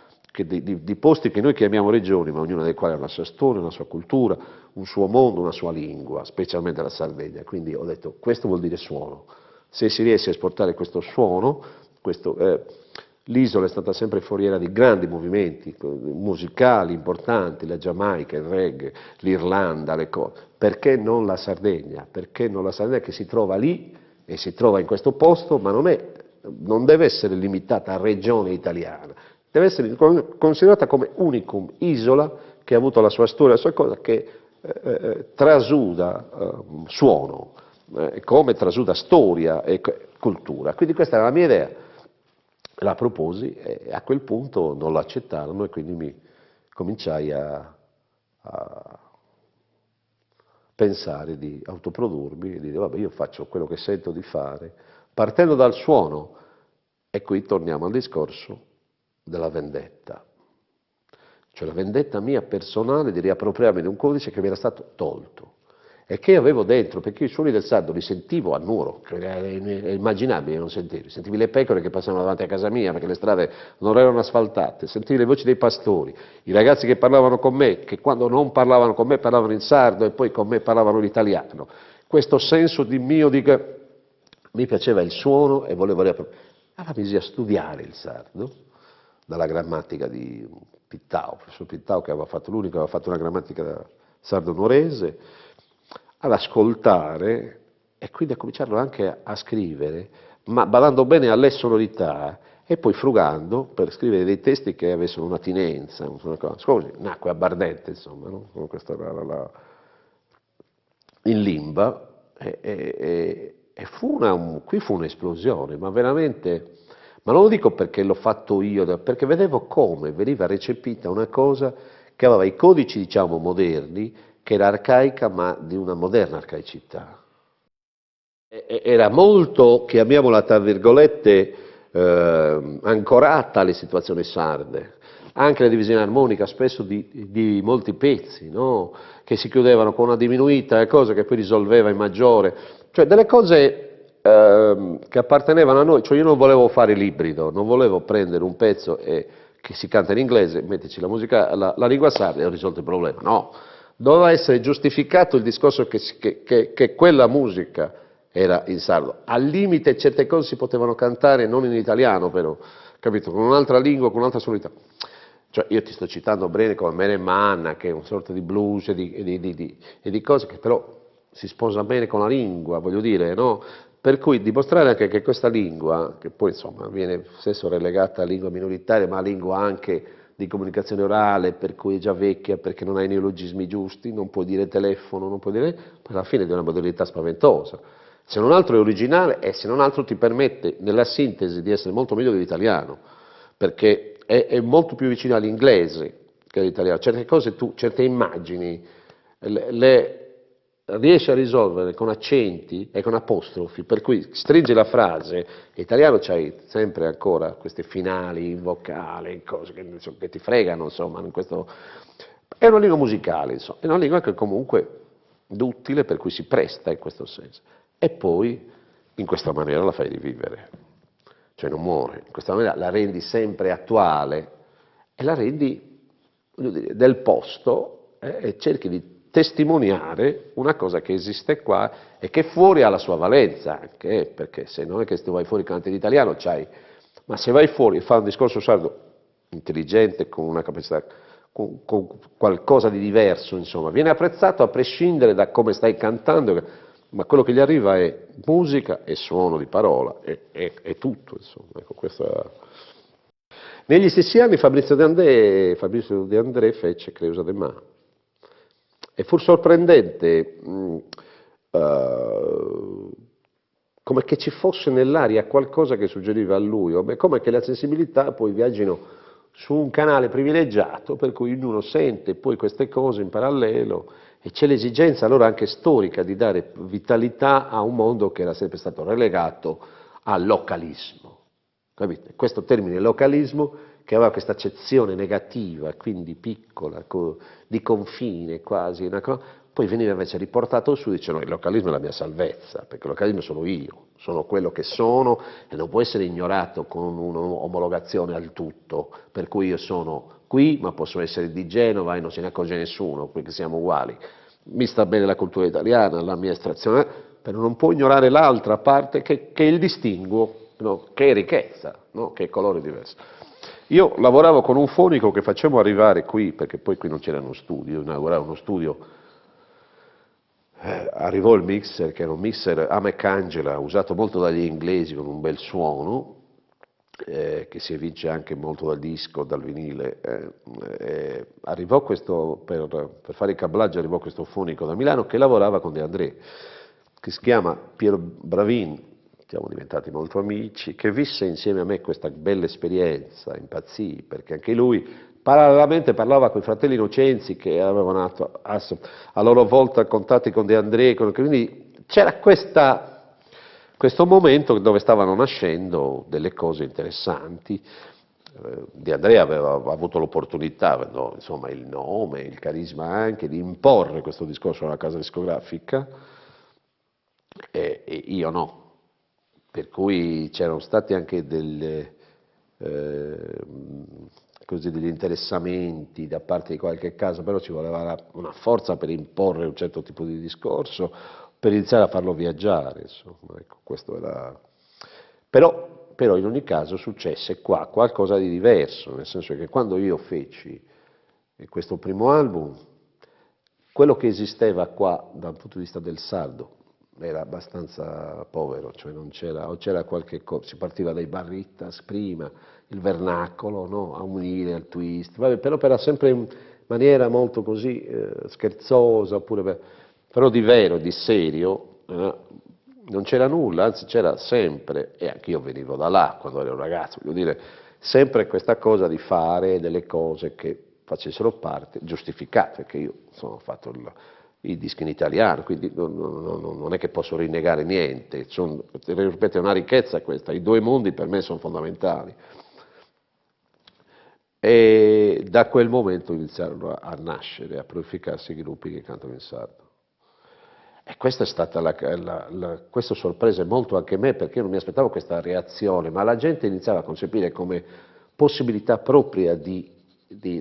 di posti che noi chiamiamo regioni, ma ognuna delle quali ha una sua storia, una sua cultura, un suo mondo, una sua lingua, specialmente la Sardegna. Quindi ho detto, questo vuol dire suono. Se si riesce a esportare questo suono, l'isola è stata sempre foriera di grandi movimenti musicali importanti, la Giamaica, il reggae, l'Irlanda, le cose. Perché non la Sardegna? Perché non la Sardegna che si trova lì e si trova in questo posto, ma non deve essere limitata a regione italiana, deve essere considerata come unicum, isola che ha avuto la sua storia, la sua cosa, che trasuda suono, come trasuda storia e cultura. Quindi questa era la mia idea, la proposi e a quel punto non l'accettarono e quindi cominciai a pensare di autoprodurmi e di dire vabbè io faccio quello che sento di fare, partendo dal suono, e qui torniamo al discorso della vendetta, cioè la vendetta mia personale di riappropriarmi di un codice che mi era stato tolto e che avevo dentro, perché i suoni del sardo li sentivo a Nuoro, è immaginabile non sentirli, sentivi le pecore che passavano davanti a casa mia perché le strade non erano asfaltate, sentivi le voci dei pastori, i ragazzi che parlavano con me, che quando non parlavano con me parlavano in sardo e poi con me parlavano l'italiano, questo senso di mio di che mi piaceva il suono e volevo riappropriarmi. Allora mi misi a studiare il sardo, dalla grammatica di Pittau, il professor Pittau che aveva fatto l'unico, aveva fatto una grammatica sardo-nuorese, ad ascoltare e quindi a cominciarlo anche a scrivere, ma badando bene alle sonorità e poi frugando per scrivere dei testi che avessero un'attinenza, una cosa. Scusi, nacque a Bardette, insomma, no? Questa era in Limba e qui fu un'esplosione, ma veramente, ma non lo dico perché l'ho fatto io, perché vedevo come veniva recepita una cosa che aveva i codici, diciamo, moderni, che era arcaica ma di una moderna arcaicità. Era molto, chiamiamola tra virgolette, ancorata alle situazioni sarde, anche la divisione armonica spesso di molti pezzi, no? Che si chiudevano con una diminuita e cose che poi risolveva in maggiore, cioè delle cose che appartenevano a noi, cioè io non volevo fare l'ibrido, non volevo prendere un pezzo che si canta in inglese, metterci la musica, la lingua sarda e ho risolto il problema, no, doveva essere giustificato il discorso che quella musica era in sardo. Al limite certe cose si potevano cantare non in italiano però, capito? Con un'altra lingua, con un'altra sonorità. Cioè io ti sto citando brani come Mene Manna, che è una sorta di blues e di cose che però si sposa bene con la lingua, voglio dire, no? Per cui dimostrare anche che questa lingua, che poi insomma viene spesso relegata a lingua minoritaria, ma a lingua anche di comunicazione orale, per cui è già vecchia, perché non ha i neologismi giusti, non può dire telefono, non può dire, alla fine è di una modernità spaventosa. Se non altro è originale e se non altro ti permette nella sintesi di essere molto meglio dell'italiano, perché è molto più vicino all'inglese che all'italiano. Certe cose certe immagini riesce a risolvere con accenti e con apostrofi, per cui stringi la frase, in italiano c'hai sempre ancora queste finali in vocale, cose che ti fregano, insomma, è una lingua musicale, insomma, è una lingua che comunque duttile, per cui si presta in questo senso. E poi in questa maniera la fai rivivere, cioè non muore, in questa maniera la rendi sempre attuale e la rendi, voglio dire, del posto e cerchi di testimoniare una cosa che esiste qua e che fuori ha la sua valenza, anche perché se non è che se tu vai fuori canti l'italiano c'hai, ma se vai fuori e fai un discorso sardo intelligente, con una capacità, con qualcosa di diverso, insomma, viene apprezzato a prescindere da come stai cantando, ma quello che gli arriva è musica e suono di parola, è tutto, insomma. Ecco, questo era. Negli stessi anni Fabrizio De André fece Creusa de Ma. E fu sorprendente come che ci fosse nell'aria qualcosa che suggeriva a lui, o come che la sensibilità poi viaggino su un canale privilegiato, per cui ognuno sente poi queste cose in parallelo e c'è l'esigenza allora anche storica di dare vitalità a un mondo che era sempre stato relegato al localismo. Capite? Questo termine localismo, che aveva questa accezione negativa, quindi piccola, di confine quasi, poi veniva invece riportato su e dice no, il localismo è la mia salvezza, perché il localismo sono io, sono quello che sono e non può essere ignorato con un'omologazione al tutto, per cui io sono qui ma posso essere di Genova e non se ne accorge nessuno, perché siamo uguali. Mi sta bene la cultura italiana, la mia estrazione, però non può ignorare l'altra parte che è il distinguo, no? Che è ricchezza, no? Che è colore diverso. Io lavoravo con un fonico che facevamo arrivare qui, perché poi qui non c'era uno studio, inauguravo uno studio, arrivò il mixer, che era un mixer a Mecangela, usato molto dagli inglesi con un bel suono, che si evince anche molto dal disco, dal vinile. Arrivò questo, per fare il cablaggio, arrivò questo fonico da Milano che lavorava con De André, che si chiama Piero Bravin, siamo diventati molto amici, che visse insieme a me questa bella esperienza, impazzì, perché anche lui parallelamente parlava con i fratelli Innocenzi che avevano a loro volta contatti con De André, quindi c'era questo momento dove stavano nascendo delle cose interessanti. De André aveva avuto l'opportunità, avendo insomma il nome, il carisma anche, di imporre questo discorso alla casa discografica e io no. Per cui c'erano stati anche degli interessamenti da parte di qualche casa, però ci voleva una forza per imporre un certo tipo di discorso, per iniziare a farlo viaggiare, insomma, ecco, questo era. Però in ogni caso successe qua qualcosa di diverso, nel senso che quando io feci questo primo album, quello che esisteva qua dal punto di vista del sardo era abbastanza povero, cioè non c'era, o c'era qualche cosa, si partiva dai barrittas prima, il vernacolo, no? A unire, al twist, vabbè, però era sempre in maniera molto così scherzosa, però di vero, di serio, non c'era nulla, anzi c'era sempre, e anche io venivo da là quando ero ragazzo, voglio dire, sempre questa cosa di fare delle cose che facessero parte, giustificate, perché io insomma, ho fatto i dischi in italiano, quindi non è che posso rinnegare niente, ripeto, è una ricchezza questa, i due mondi per me sono fondamentali. E da quel momento iniziarono a nascere, a prolificarsi i gruppi che cantano in sardo. E questa è stata questo sorprese molto anche me, perché io non mi aspettavo questa reazione, ma la gente iniziava a concepire come possibilità propria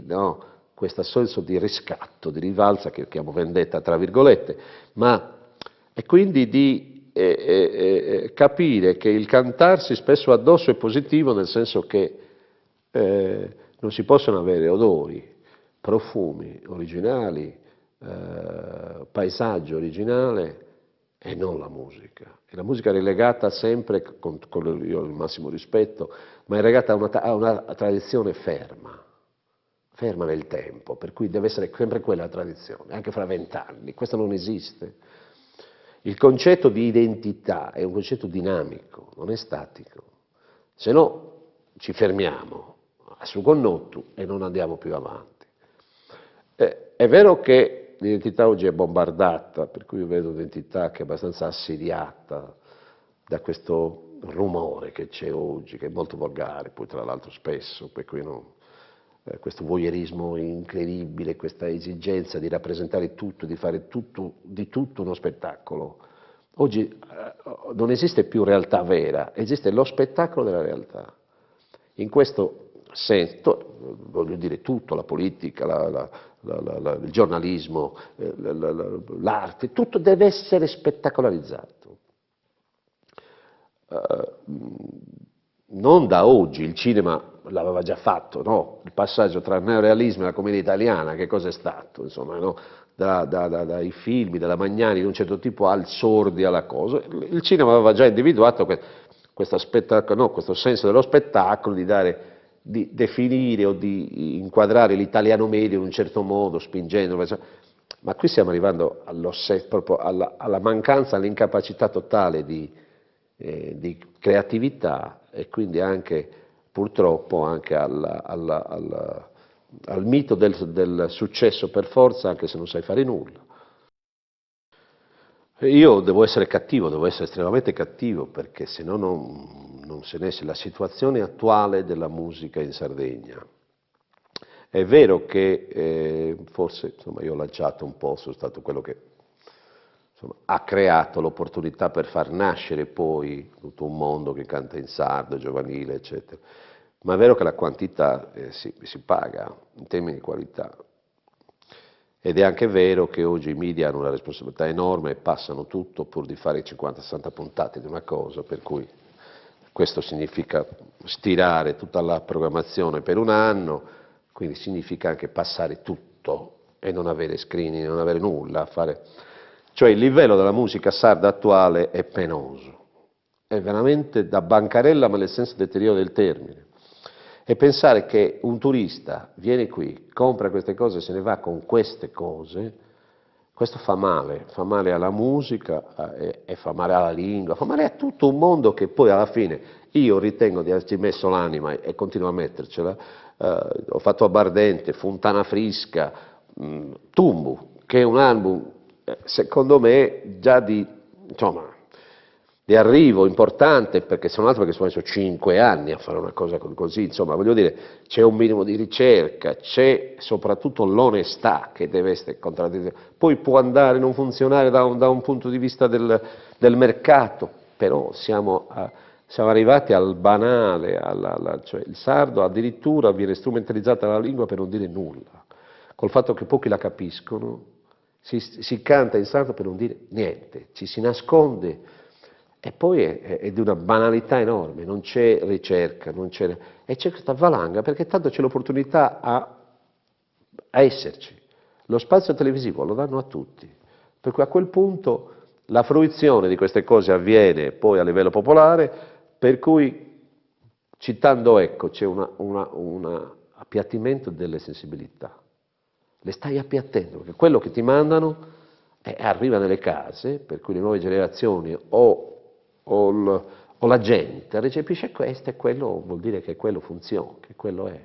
no, questo senso di riscatto, di rivalsa, che chiamo vendetta tra virgolette, e quindi di capire che il cantarsi spesso addosso è positivo, nel senso che non si possono avere odori, profumi originali, paesaggio originale e non la musica. E la musica è relegata sempre, con io ho il massimo rispetto, ma è legata a una tradizione ferma nel tempo, per cui deve essere sempre quella la tradizione, anche fra 20 anni, questo non esiste. Il concetto di identità è un concetto dinamico, non è statico, se no ci fermiamo su Connottu e non andiamo più avanti. È vero che l'identità oggi è bombardata, per cui io vedo un'identità che è abbastanza assediata da questo rumore che c'è oggi, che è molto volgare, poi tra l'altro spesso, per cui questo voyeurismo incredibile, questa esigenza di rappresentare tutto, di fare tutto, di tutto uno spettacolo. Oggi non esiste più realtà vera, esiste lo spettacolo della realtà. In questo senso, voglio dire tutto, la politica, il giornalismo, l'arte, tutto deve essere spettacolarizzato. Non da oggi, il cinema l'aveva già fatto, no? Il passaggio tra il neorealismo e la commedia italiana, che cosa è stato? Insomma, no? Dai film, dalla Magnani di un certo tipo al Sordi, alla cosa. Il cinema aveva già individuato questo senso dello spettacolo, di definire o di inquadrare l'italiano medio in un certo modo, spingendo. Ma qui stiamo arrivando proprio alla mancanza, all'incapacità totale di creatività e quindi anche, purtroppo, anche al mito del successo per forza, anche se non sai fare nulla. Io devo essere cattivo, devo essere estremamente cattivo, perché se no non se ne esce. La situazione attuale della musica in Sardegna. È vero che forse, insomma, io ho lanciato un po', sono stato quello che, insomma, ha creato l'opportunità per far nascere poi tutto un mondo che canta in sardo, giovanile, eccetera. Ma è vero che la quantità si paga in termini di qualità. Ed è anche vero che oggi i media hanno una responsabilità enorme e passano tutto pur di fare 50-60 puntate di una cosa, per cui questo significa stirare tutta la programmazione per un anno, quindi significa anche passare tutto e non avere screening, non avere nulla. Cioè il livello della musica sarda attuale è penoso, è veramente da bancarella, ma nel senso deteriore del termine. E pensare che un turista viene qui, compra queste cose e se ne va con queste cose, questo fa male alla musica e fa male alla lingua, fa male a tutto un mondo che poi alla fine io ritengo di averci messo l'anima e continuo a mettercela. Ho fatto Abbardente, Fontana Frisca, Tumbu, che è un album, secondo me, già insomma, di arrivo importante, perché se non altro perché sono messo 5 anni a fare una cosa così, insomma, voglio dire, c'è un minimo di ricerca, c'è soprattutto l'onestà che deve essere contraddistinta. Poi può andare a non funzionare da un punto di vista del mercato, però siamo arrivati al banale, cioè il sardo addirittura viene strumentalizzata la lingua per non dire nulla, col fatto che pochi la capiscono, si canta in sardo per non dire niente, ci si nasconde. E poi è di una banalità enorme, non c'è ricerca, e c'è questa valanga perché tanto c'è l'opportunità a esserci. Lo spazio televisivo lo danno a tutti, per cui a quel punto la fruizione di queste cose avviene poi a livello popolare, per cui, citando Ecco, c'è un appiattimento delle sensibilità. Le stai appiattendo, perché quello che ti mandano arriva nelle case, per cui le nuove generazioni o la gente recepisce questo e quello vuol dire che quello funziona, che quello è.